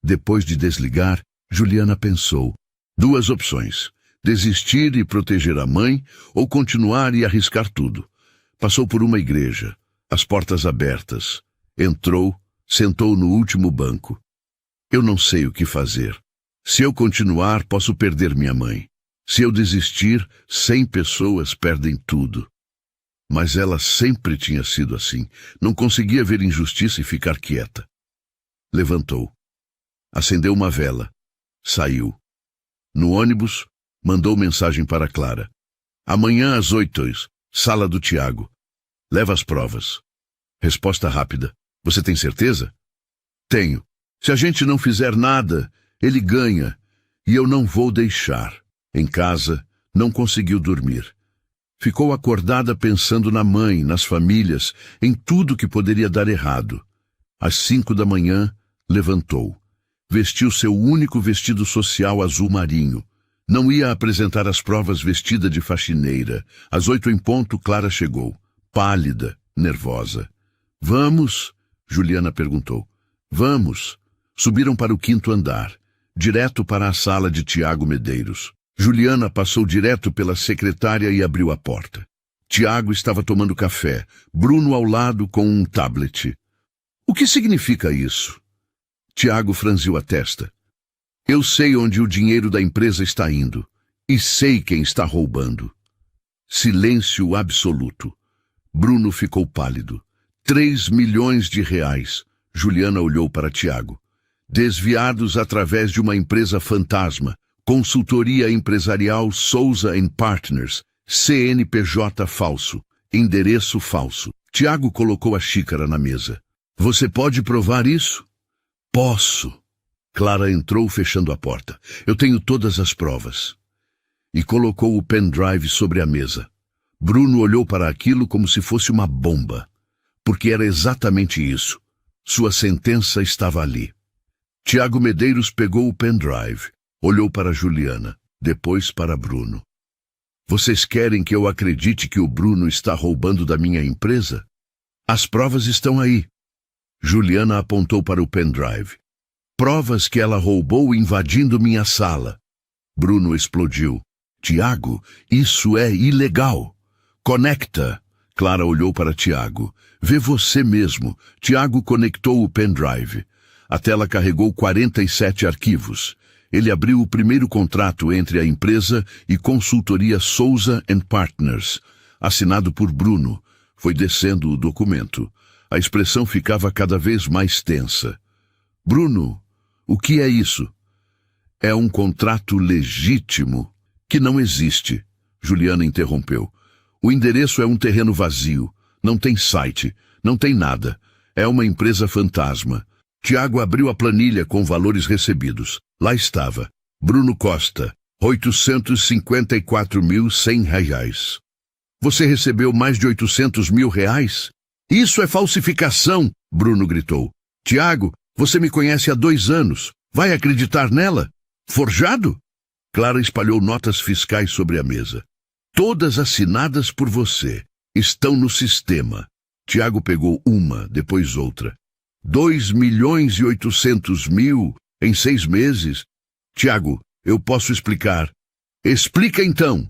Depois de desligar, Juliana pensou. 2 opções: desistir e proteger a mãe, ou continuar e arriscar tudo. Passou por uma igreja, as portas abertas. Entrou, sentou no último banco. Eu não sei o que fazer. Se eu continuar, posso perder minha mãe. Se eu desistir, 100 pessoas perdem tudo. Mas ela sempre tinha sido assim. Não conseguia ver injustiça e ficar quieta. Levantou. Acendeu uma vela. Saiu. No ônibus, mandou mensagem para Clara. Amanhã às 8h, sala do Tiago. Leva as provas. Resposta rápida. Você tem certeza? Tenho. Se a gente não fizer nada, ele ganha. E eu não vou deixar. Em casa, não conseguiu dormir. Ficou acordada pensando na mãe, nas famílias, em tudo que poderia dar errado. Às 5 da manhã, levantou. Vestiu seu único vestido social azul marinho. Não ia apresentar as provas vestida de faxineira. Às 8 em ponto, Clara chegou, pálida, nervosa. Vamos? Juliana perguntou. Vamos. Subiram para o 5º andar, direto para a sala de Tiago Medeiros. Juliana passou direto pela secretária e abriu a porta. Tiago estava tomando café, Bruno ao lado com um tablet. O que significa isso? Tiago franziu a testa. Eu sei onde o dinheiro da empresa está indo. E sei quem está roubando. Silêncio absoluto. Bruno ficou pálido. 3 milhões de reais. Juliana olhou para Tiago. Desviados através de uma empresa fantasma. Consultoria empresarial Souza & Partners. CNPJ falso. Endereço falso. Tiago colocou a xícara na mesa. Você pode provar isso? Posso. Clara entrou fechando a porta. Eu tenho todas as provas. E colocou o pendrive sobre a mesa. Bruno olhou para aquilo como se fosse uma bomba. Porque era exatamente isso. Sua sentença estava ali. Tiago Medeiros pegou o pendrive. Olhou para Juliana. Depois para Bruno. Vocês querem que eu acredite que o Bruno está roubando da minha empresa? As provas estão aí. Juliana apontou para o pendrive. Provas que ela roubou invadindo minha sala. Bruno explodiu. Tiago, isso é ilegal. Conecta. Clara olhou para Tiago. Vê você mesmo. Tiago conectou o pendrive. A tela carregou 47 arquivos. Ele abriu o primeiro contrato entre a empresa e consultoria Souza & Partners, assinado por Bruno. Foi descendo o documento. A expressão ficava cada vez mais tensa. Bruno, o que é isso? É um contrato legítimo que não existe. Juliana interrompeu. O endereço é um terreno vazio. Não tem site. Não tem nada. É uma empresa fantasma. Tiago abriu a planilha com valores recebidos. Lá estava. Bruno Costa, R$ 854.100. Você recebeu mais de R$ 800 mil? Isso é falsificação, Bruno gritou. Tiago, você me conhece há 2 anos. Vai acreditar nela? Forjado? Clara espalhou notas fiscais sobre a mesa. Todas assinadas por você. Estão no sistema. Tiago pegou uma, depois outra. 2.800.000 em 6 meses? Tiago, eu posso explicar. Explica então.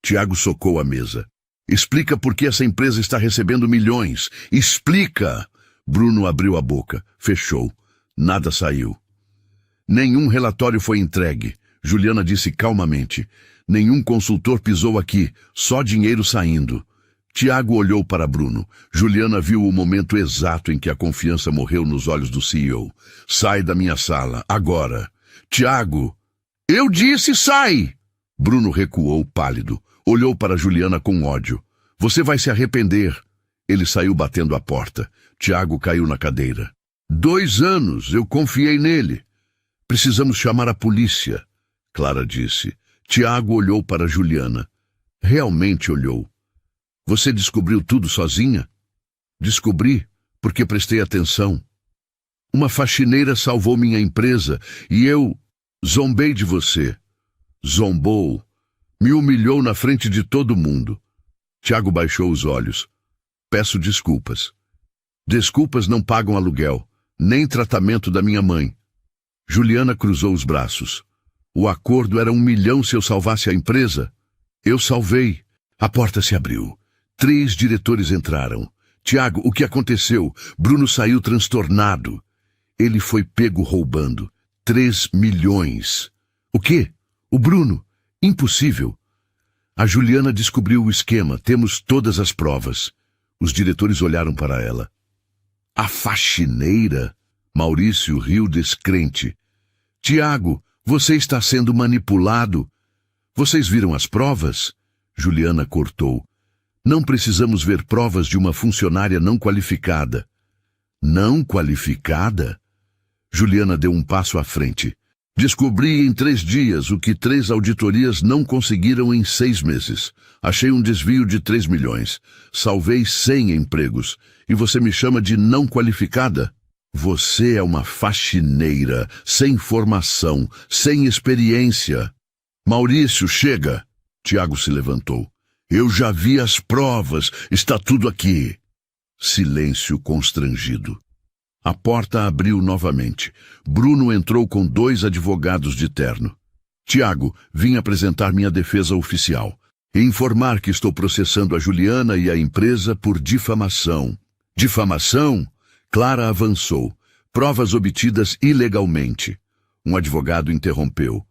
Tiago socou a mesa. Explica por que essa empresa está recebendo milhões. Explica! Bruno abriu a boca, fechou. Nada saiu. Nenhum relatório foi entregue. Juliana disse calmamente. Nenhum consultor pisou aqui, só dinheiro saindo. Tiago olhou para Bruno. Juliana viu o momento exato em que a confiança morreu nos olhos do CEO. Sai da minha sala, agora. Tiago! Eu disse sai! Bruno recuou, pálido. Olhou para Juliana com ódio. Você vai se arrepender. Ele saiu batendo a porta. Tiago caiu na cadeira. 2 anos, eu confiei nele. Precisamos chamar a polícia, Clara disse. Tiago olhou para Juliana. Realmente olhou. Você descobriu tudo sozinha? Descobri, porque prestei atenção. Uma faxineira salvou minha empresa e eu zombei de você. Zombou. Me humilhou na frente de todo mundo. Tiago baixou os olhos. Peço desculpas. Desculpas não pagam aluguel, nem tratamento da minha mãe. Juliana cruzou os braços. O acordo era 1 milhão se eu salvasse a empresa. Eu salvei. A porta se abriu. 3 diretores entraram. Tiago, o que aconteceu? Bruno saiu transtornado. Ele foi pego roubando. 3 milhões. O quê? O Bruno? Impossível. A Juliana descobriu o esquema. Temos todas as provas. Os diretores olharam para ela. A faxineira? Maurício riu descrente. Tiago, você está sendo manipulado. Vocês viram as provas? Juliana cortou. Não precisamos ver provas de uma funcionária não qualificada. Não qualificada? Juliana deu um passo à frente. Descobri em 3 dias o que 3 auditorias não conseguiram em 6 meses. Achei um desvio de 3 milhões. Salvei 100 empregos. E você me chama de não qualificada? Você é uma faxineira, sem formação, sem experiência. Maurício, chega! Tiago se levantou. Eu já vi as provas, está tudo aqui. Silêncio constrangido. A porta abriu novamente. Bruno entrou com 2 advogados de terno. Tiago, vim apresentar minha defesa oficial e informar que estou processando a Juliana e a empresa por difamação. Difamação? Clara avançou. Provas obtidas ilegalmente. Um advogado interrompeu.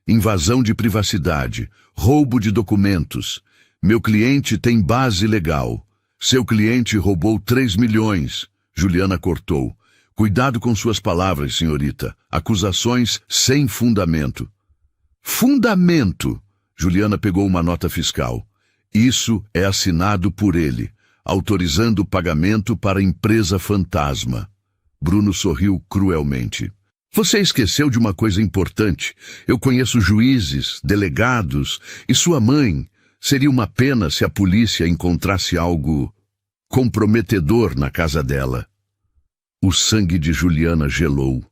Invasão de privacidade. Roubo de documentos. Meu cliente tem base legal. Seu cliente roubou 3 milhões. Juliana cortou. Cuidado com suas palavras, senhorita. Acusações sem fundamento. Fundamento! Juliana pegou uma nota fiscal. Isso é assinado por ele, autorizando o pagamento para a empresa fantasma. Bruno sorriu cruelmente. Você esqueceu de uma coisa importante. Eu conheço juízes, delegados e sua mãe. Seria uma pena se a polícia encontrasse algo comprometedor na casa dela. O sangue de Juliana gelou.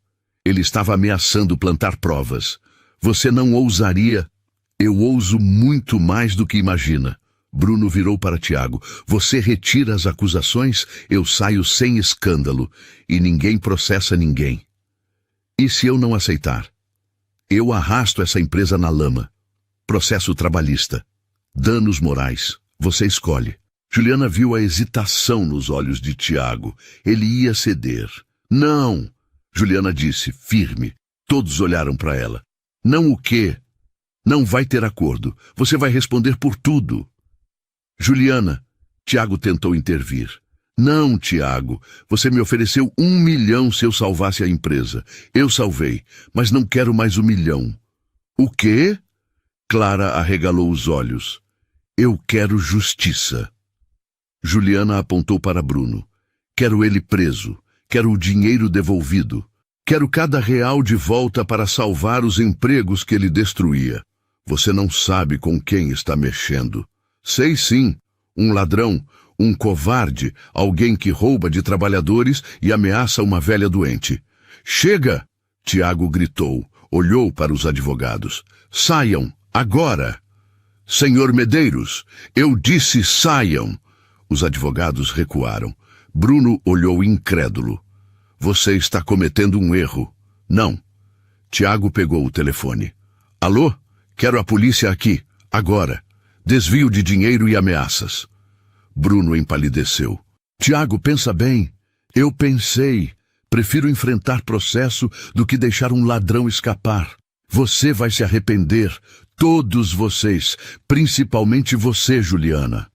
Ele estava ameaçando plantar provas. Você não ousaria? Eu ouso muito mais do que imagina. Bruno virou para Tiago. Você retira as acusações, eu saio sem escândalo. E ninguém processa ninguém. E se eu não aceitar? Eu arrasto essa empresa na lama. Processo trabalhista. Danos morais. Você escolhe. Juliana viu a hesitação nos olhos de Tiago. Ele ia ceder. Não! Juliana disse, firme. Todos olharam para ela. Não o quê? Não vai ter acordo. Você vai responder por tudo. Juliana, Tiago tentou intervir. Não, Tiago, você me ofereceu 1 milhão se eu salvasse a empresa. Eu salvei, mas não quero mais 1 milhão. O quê? Clara arregalou os olhos. Eu quero justiça. Juliana apontou para Bruno. Quero ele preso. Quero o dinheiro devolvido. Quero cada real de volta para salvar os empregos que ele destruía. Você não sabe com quem está mexendo. Sei sim. Um ladrão, um covarde, alguém que rouba de trabalhadores e ameaça uma velha doente. Chega! Tiago gritou. Olhou para os advogados. Saiam, agora! Senhor Medeiros, eu disse saiam! Os advogados recuaram. Bruno olhou incrédulo. Você está cometendo um erro. Não. Tiago pegou o telefone. Alô? Quero a polícia aqui, agora. Desvio de dinheiro e ameaças. Bruno empalideceu. Tiago, pensa bem. Eu pensei. Prefiro enfrentar processo do que deixar um ladrão escapar. Você vai se arrepender. Todos vocês. Principalmente você, Juliana.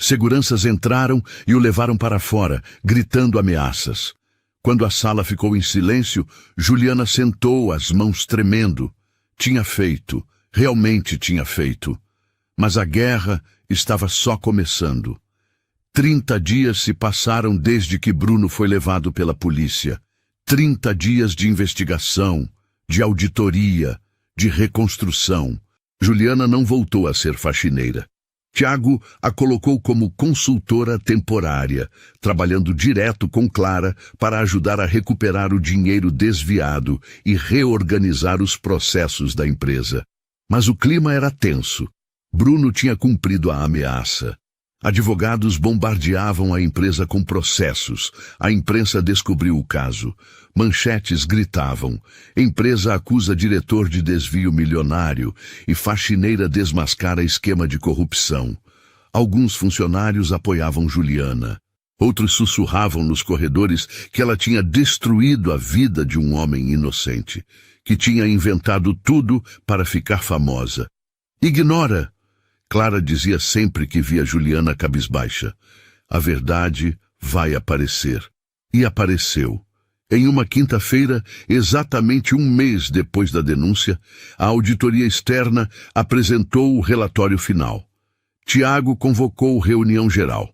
Seguranças entraram e o levaram para fora, gritando ameaças. Quando a sala ficou em silêncio, Juliana sentou, as mãos tremendo. Tinha feito, realmente tinha feito. Mas a guerra estava só começando. 30 dias se passaram desde que Bruno foi levado pela polícia. 30 dias de investigação, de auditoria, de reconstrução. Juliana não voltou a ser faxineira. Tiago a colocou como consultora temporária, trabalhando direto com Clara para ajudar a recuperar o dinheiro desviado e reorganizar os processos da empresa. Mas o clima era tenso. Bruno tinha cumprido a ameaça. Advogados bombardeavam a empresa com processos. A imprensa descobriu o caso. Manchetes gritavam: empresa acusa diretor de desvio milionário e faxineira desmascara esquema de corrupção. Alguns funcionários apoiavam Juliana. Outros sussurravam nos corredores que ela tinha destruído a vida de um homem inocente, que tinha inventado tudo para ficar famosa. Ignora! Clara dizia sempre que via Juliana cabisbaixa. A verdade vai aparecer. E apareceu. Em uma quinta-feira, exatamente um mês depois da denúncia, a auditoria externa apresentou o relatório final. Tiago convocou reunião geral.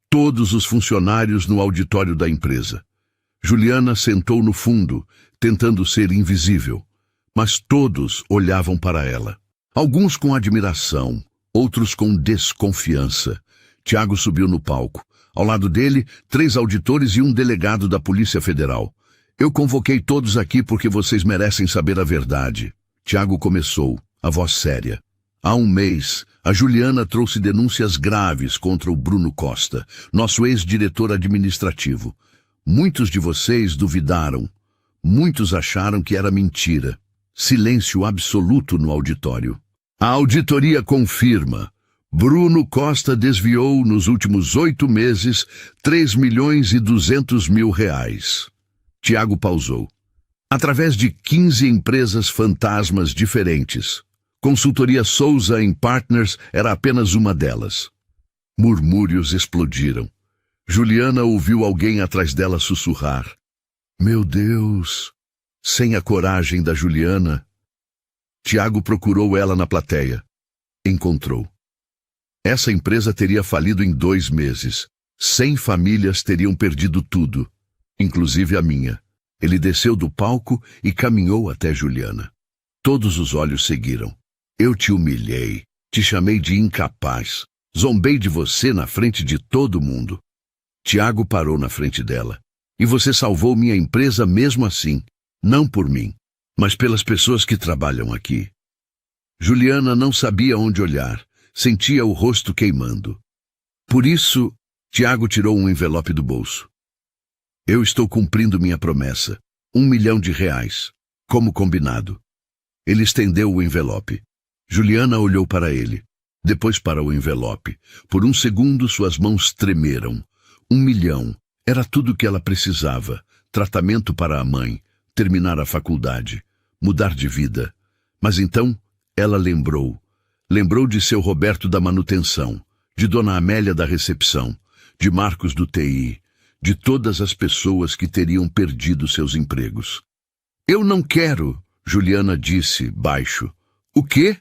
Todos os funcionários no auditório da empresa. Juliana sentou no fundo, tentando ser invisível. Mas todos olhavam para ela. Alguns com admiração, outros com desconfiança. Tiago subiu no palco. Ao lado dele, 3 auditores e um delegado da Polícia Federal. Eu convoquei todos aqui porque vocês merecem saber a verdade. Tiago começou, a voz séria. Há um mês, a Juliana trouxe denúncias graves contra o Bruno Costa, nosso ex-diretor administrativo. Muitos de vocês duvidaram. Muitos acharam que era mentira. Silêncio absoluto no auditório. A auditoria confirma. Bruno Costa desviou nos últimos 8 meses 3.200.000 reais. Tiago pausou. Através de 15 empresas fantasmas diferentes. Consultoria Souza Partners era apenas uma delas. Murmúrios explodiram. Juliana ouviu alguém atrás dela sussurrar. Meu Deus! Sem a coragem da Juliana, Tiago procurou ela na plateia. Encontrou. Essa empresa teria falido em 2 meses. 100 famílias teriam perdido tudo, inclusive a minha. Ele desceu do palco e caminhou até Juliana. Todos os olhos seguiram. Eu te humilhei, te chamei de incapaz, zombei de você na frente de todo mundo. Tiago parou na frente dela. E você salvou minha empresa mesmo assim, não por mim, mas pelas pessoas que trabalham aqui. Juliana não sabia onde olhar, sentia o rosto queimando. Por isso, Tiago tirou um envelope do bolso. Eu estou cumprindo minha promessa, R$1 milhão, como combinado. Ele estendeu o envelope. Juliana olhou para ele, depois para o envelope. Por um segundo suas mãos tremeram. 1 milhão. Era tudo o que ela precisava. Tratamento para a mãe, terminar a faculdade, mudar de vida. Mas então, ela lembrou. Lembrou de seu Roberto da manutenção, de Dona Amélia da recepção, de Marcos do TI, de todas as pessoas que teriam perdido seus empregos. Eu não quero, Juliana disse, baixo. O quê?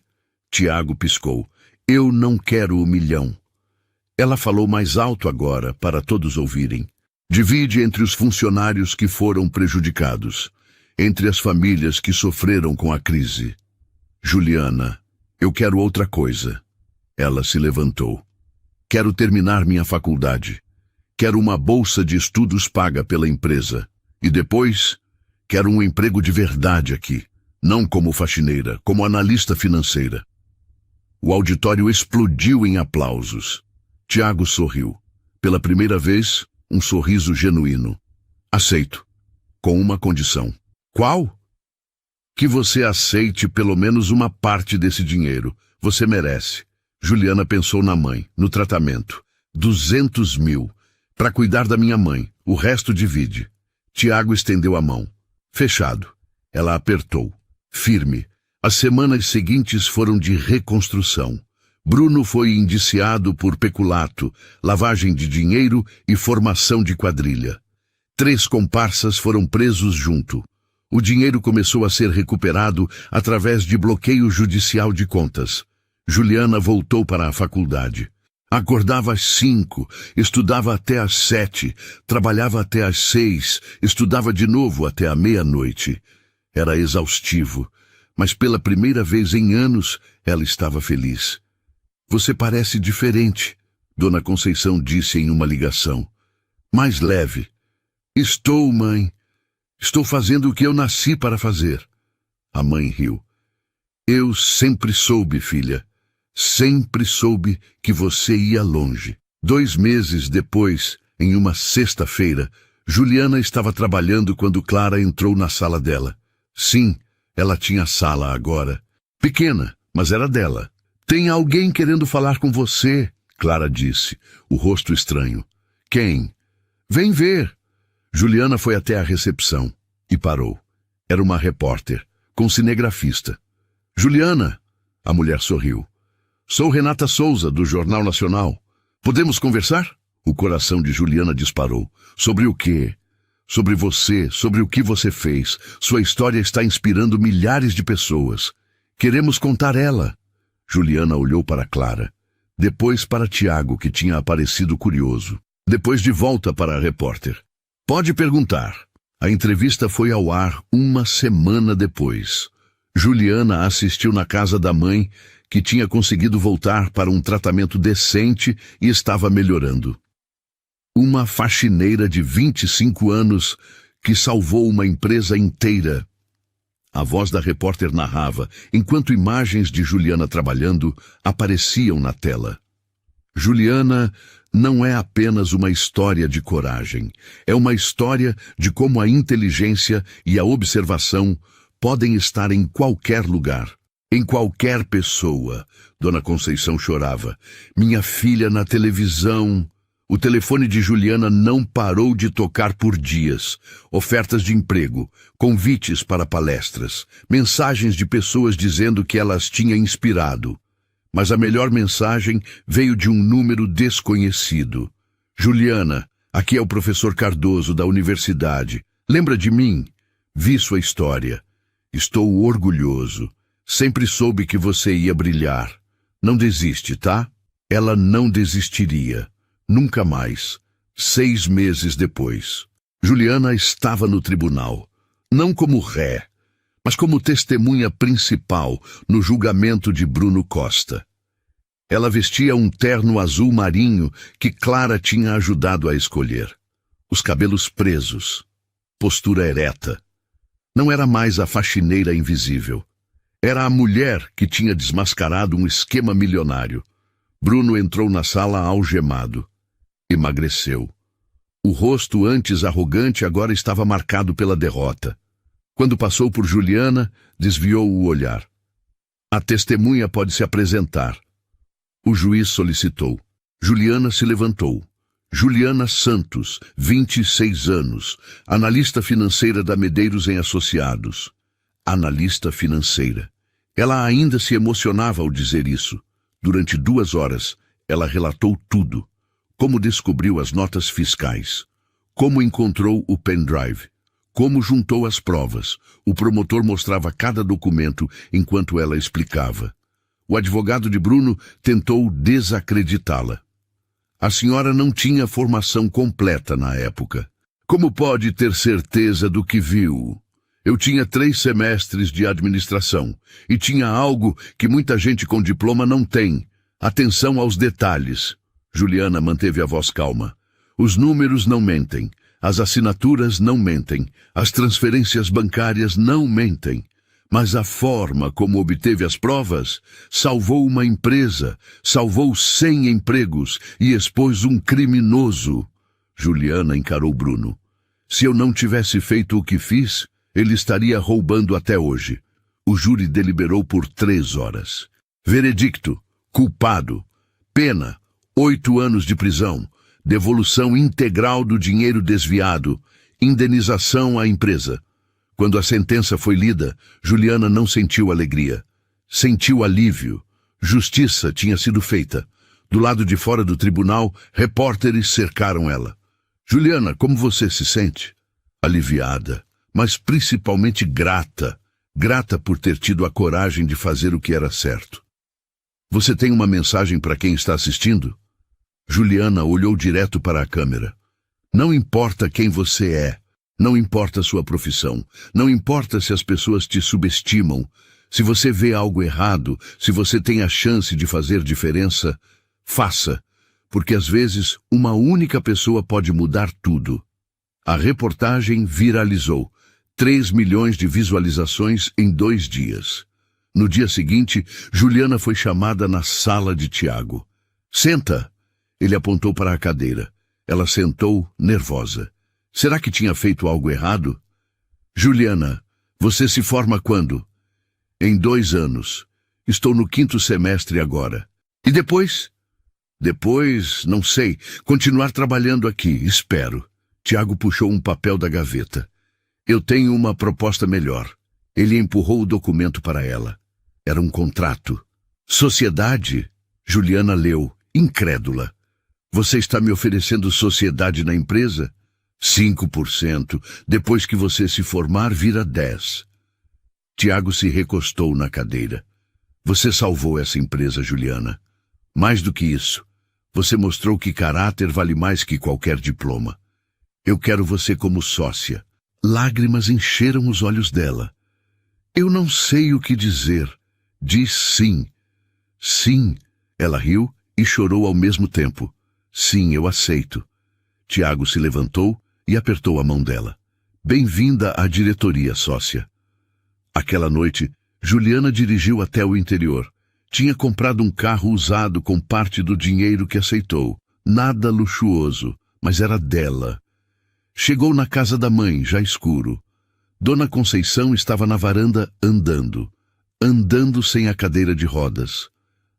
Tiago piscou. Eu não quero 1 milhão. Ela falou mais alto agora, para todos ouvirem. Divide entre os funcionários que foram prejudicados, entre as famílias que sofreram com a crise. Juliana, eu quero outra coisa. Ela se levantou. Quero terminar minha faculdade. Quero uma bolsa de estudos paga pela empresa. E depois, quero um emprego de verdade aqui. Não como faxineira, como analista financeira. O auditório explodiu em aplausos. Tiago sorriu. Pela primeira vez, um sorriso genuíno. Aceito. Com uma condição. Qual? Que você aceite pelo menos uma parte desse dinheiro. Você merece. Juliana pensou na mãe, no tratamento. 200 mil. Para cuidar da minha mãe. O resto divide. Tiago estendeu a mão. Fechado. Ela apertou. Firme. As semanas seguintes foram de reconstrução. Bruno foi indiciado por peculato, lavagem de dinheiro e formação de quadrilha. 3 comparsas foram presos junto. O dinheiro começou a ser recuperado através de bloqueio judicial de contas. Juliana voltou para a faculdade. Acordava às 5, estudava até às 7, trabalhava até às 6, estudava de novo até a meia-noite. Era exaustivo, mas pela primeira vez em anos ela estava feliz. Você parece diferente, Dona Conceição disse em uma ligação. Mais leve. Estou, mãe. Estou fazendo o que eu nasci para fazer. A mãe riu. Eu sempre soube, filha. Sempre soube que você ia longe. 2 meses depois, em uma sexta-feira, Juliana estava trabalhando quando Clara entrou na sala dela. Sim, ela tinha sala agora. Pequena, mas era dela. Tem alguém querendo falar com você, Clara disse, o rosto estranho. Quem? Vem ver. Juliana foi até a recepção e parou. Era uma repórter, com cinegrafista. Juliana, a mulher sorriu. Sou Renata Souza, do Jornal Nacional. Podemos conversar? O coração de Juliana disparou. Sobre o quê? Sobre você, sobre o que você fez. Sua história está inspirando milhares de pessoas. Queremos contar ela. Juliana olhou para Clara. Depois para Tiago, que tinha aparecido curioso. Depois de volta para a repórter. Pode perguntar. A entrevista foi ao ar uma semana depois. Juliana assistiu na casa da mãe, que tinha conseguido voltar para um tratamento decente e estava melhorando. Uma faxineira de 25 anos que salvou uma empresa inteira. A voz da repórter narrava, enquanto imagens de Juliana trabalhando apareciam na tela. Juliana não é apenas uma história de coragem. É uma história de como a inteligência e a observação podem estar em qualquer lugar, em qualquer pessoa. Dona Conceição chorava. Minha filha na televisão. O telefone de Juliana não parou de tocar por dias. Ofertas de emprego, convites para palestras, mensagens de pessoas dizendo que ela as tinha inspirado. Mas a melhor mensagem veio de um número desconhecido. Juliana, aqui é o professor Cardoso da universidade. Lembra de mim? Vi sua história. Estou orgulhoso. Sempre soube que você ia brilhar. Não desiste, tá? Ela não desistiria. Nunca mais. 6 meses depois. Juliana estava no tribunal. Não como ré, mas como testemunha principal no julgamento de Bruno Costa. Ela vestia um terno azul marinho que Clara tinha ajudado a escolher. Os cabelos presos. Postura ereta. Não era mais a faxineira invisível. Era a mulher que tinha desmascarado um esquema milionário. Bruno entrou na sala algemado. Emagreceu. O rosto antes arrogante agora estava marcado pela derrota. Quando passou por Juliana, desviou o olhar. A testemunha pode se apresentar. O juiz solicitou. Juliana se levantou. Juliana Santos, 26 anos, analista financeira da Medeiros em Associados. Analista financeira. Ela ainda se emocionava ao dizer isso. Durante 2 horas, ela relatou tudo. Como descobriu as notas fiscais. Como encontrou o pendrive. Como juntou as provas. O promotor mostrava cada documento enquanto ela explicava. O advogado de Bruno tentou desacreditá-la. A senhora não tinha formação completa na época. Como pode ter certeza do que viu? Eu tinha 3 semestres de administração e tinha algo que muita gente com diploma não tem. Atenção aos detalhes. Juliana manteve a voz calma. Os números não mentem. As assinaturas não mentem. As transferências bancárias não mentem. Mas a forma como obteve as provas salvou uma empresa, salvou 100 empregos e expôs um criminoso. Juliana encarou Bruno. Se eu não tivesse feito o que fiz, ele estaria roubando até hoje. O júri deliberou por 3 horas. Veredicto: culpado. Pena: 8 anos de prisão. Devolução integral do dinheiro desviado. Indenização à empresa. Quando a sentença foi lida, Juliana não sentiu alegria. Sentiu alívio. Justiça tinha sido feita. Do lado de fora do tribunal, repórteres cercaram ela. Juliana, como você se sente? Aliviada, mas principalmente grata. Grata por ter tido a coragem de fazer o que era certo. Você tem uma mensagem para quem está assistindo? Juliana olhou direto para a câmera. Não importa quem você é. Não importa sua profissão. Não importa se as pessoas te subestimam. Se você vê algo errado, se você tem a chance de fazer diferença, faça. Porque às vezes uma única pessoa pode mudar tudo. A reportagem viralizou. 3 milhões de visualizações em 2 dias. No dia seguinte, Juliana foi chamada na sala de Tiago. Senta! Ele apontou para a cadeira. Ela sentou, nervosa. Será que tinha feito algo errado? Juliana, você se forma quando? Em 2 anos. Estou no 5º semestre agora. E depois? Depois, não sei. Continuar trabalhando aqui, espero. Tiago puxou um papel da gaveta. Eu tenho uma proposta melhor. Ele empurrou o documento para ela. Era um contrato. Sociedade? Juliana leu, incrédula. Você está me oferecendo sociedade na empresa? 5%. Depois que você se formar, vira 10%. Tiago se recostou na cadeira. Você salvou essa empresa, Juliana. Mais do que isso, você mostrou que caráter vale mais que qualquer diploma. Eu quero você como sócia. Lágrimas encheram os olhos dela. Eu não sei o que dizer. Diz sim. Sim. Ela riu e chorou ao mesmo tempo. Sim, eu aceito. Tiago se levantou e apertou a mão dela. Bem-vinda à diretoria, sócia. Aquela noite, Juliana dirigiu até o interior. Tinha comprado um carro usado com parte do dinheiro que aceitou. Nada luxuoso, mas era dela. Chegou na casa da mãe, já escuro. Dona Conceição estava na varanda andando sem a cadeira de rodas.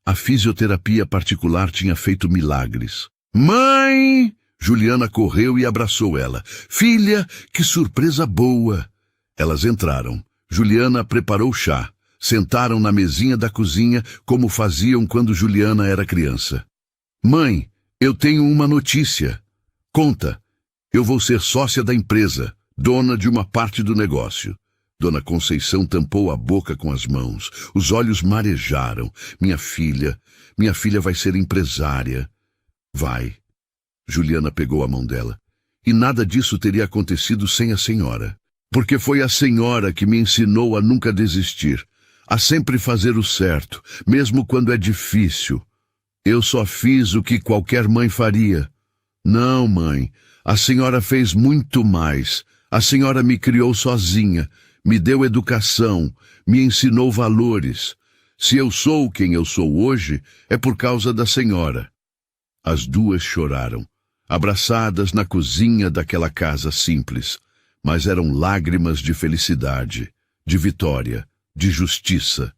A fisioterapia particular tinha feito milagres. Mãe! Juliana correu e abraçou ela. Filha, que surpresa boa! Elas entraram. Juliana preparou chá. Sentaram na mesinha da cozinha como faziam quando Juliana era criança. Mãe, eu tenho uma notícia. Conta. Eu vou ser sócia da empresa, dona de uma parte do negócio. Dona Conceição tampou a boca com as mãos. Os olhos marejaram. Minha filha vai ser empresária. Vai. Juliana pegou a mão dela. E nada disso teria acontecido sem a senhora. Porque foi a senhora que me ensinou a nunca desistir. A sempre fazer o certo, mesmo quando é difícil. Eu só fiz o que qualquer mãe faria. Não, mãe. A senhora fez muito mais. A senhora me criou sozinha, me deu educação, me ensinou valores. Se eu sou quem eu sou hoje, é por causa da senhora. As duas choraram, abraçadas na cozinha daquela casa simples, mas eram lágrimas de felicidade, de vitória, de justiça.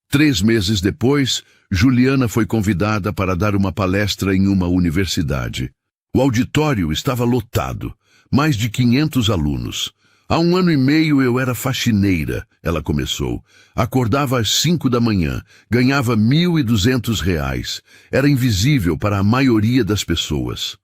3 meses depois, Juliana foi convidada para dar uma palestra em uma universidade. O auditório estava lotado, mais de 500 alunos. Há 1 ano e meio eu era faxineira, ela começou. Acordava às 5 da manhã, ganhava R$ 1.200. Era invisível para a maioria das pessoas.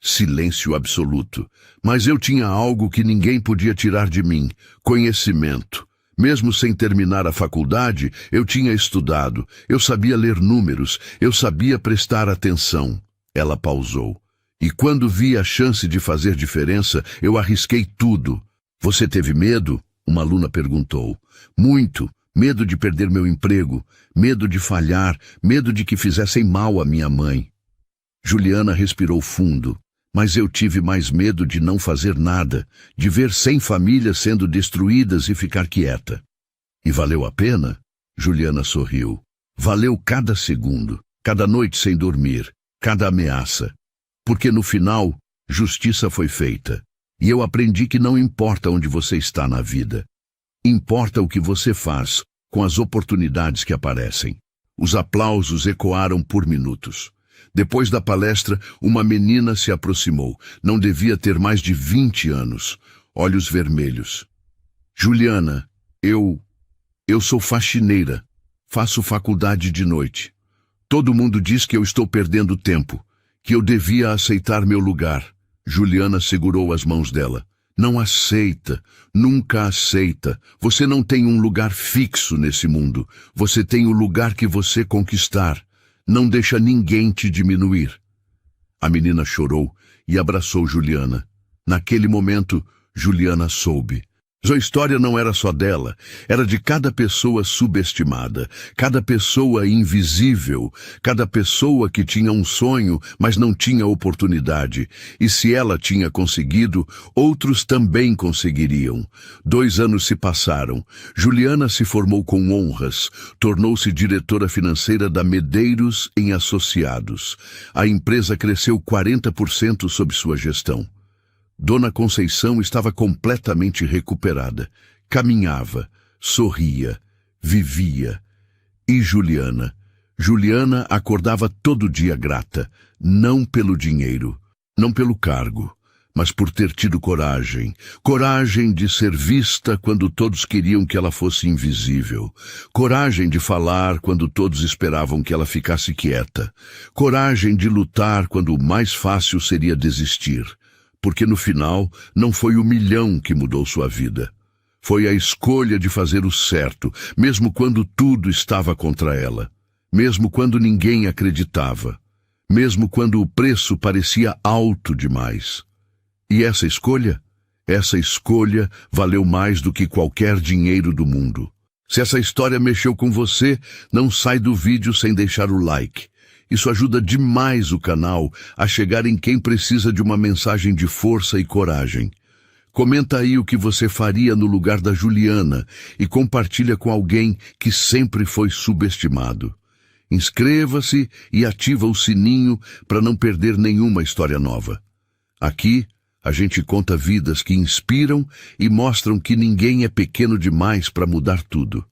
Silêncio absoluto. Mas eu tinha algo que ninguém podia tirar de mim: conhecimento. Mesmo sem terminar a faculdade, eu tinha estudado, eu sabia ler números, eu sabia prestar atenção. Ela pausou. E quando vi a chance de fazer diferença, eu arrisquei tudo. Você teve medo? Uma aluna perguntou. Muito. Medo de perder meu emprego, medo de falhar, medo de que fizessem mal à minha mãe. Juliana respirou fundo. Mas eu tive mais medo de não fazer nada, de ver 100 famílias sendo destruídas e ficar quieta. E valeu a pena? Juliana sorriu. Valeu cada segundo, cada noite sem dormir, cada ameaça. Porque no final, justiça foi feita. E eu aprendi que não importa onde você está na vida. Importa o que você faz com as oportunidades que aparecem. Os aplausos ecoaram por minutos. Depois da palestra, uma menina se aproximou. Não devia ter mais de 20 anos. Olhos vermelhos. Juliana, eu sou faxineira. Faço faculdade de noite. Todo mundo diz que eu estou perdendo tempo, que eu devia aceitar meu lugar. Juliana segurou as mãos dela. Não aceita, nunca aceita. Você não tem um lugar fixo nesse mundo. Você tem o lugar que você conquistar. Não deixa ninguém te diminuir. A menina chorou e abraçou Juliana. Naquele momento, Juliana soube. A história não era só dela, era de cada pessoa subestimada, cada pessoa invisível, cada pessoa que tinha um sonho, mas não tinha oportunidade. E se ela tinha conseguido, outros também conseguiriam. 2 anos se passaram. Juliana se formou com honras, tornou-se diretora financeira da Medeiros em Associados. A empresa cresceu 40% sob sua gestão. Dona Conceição estava completamente recuperada. Caminhava, sorria, vivia. E Juliana? Juliana acordava todo dia grata, não pelo dinheiro, não pelo cargo, mas por ter tido coragem. Coragem de ser vista quando todos queriam que ela fosse invisível. Coragem de falar quando todos esperavam que ela ficasse quieta. Coragem de lutar quando o mais fácil seria desistir. Porque no final não foi o 1 milhão que mudou sua vida. Foi a escolha de fazer o certo, mesmo quando tudo estava contra ela. Mesmo quando ninguém acreditava. Mesmo quando o preço parecia alto demais. E essa escolha valeu mais do que qualquer dinheiro do mundo. Se essa história mexeu com você, não sai do vídeo sem deixar o like. Isso ajuda demais o canal a chegar em quem precisa de uma mensagem de força e coragem. Comenta aí o que você faria no lugar da Juliana e compartilha com alguém que sempre foi subestimado. Inscreva-se e ativa o sininho para não perder nenhuma história nova. Aqui, a gente conta vidas que inspiram e mostram que ninguém é pequeno demais para mudar tudo.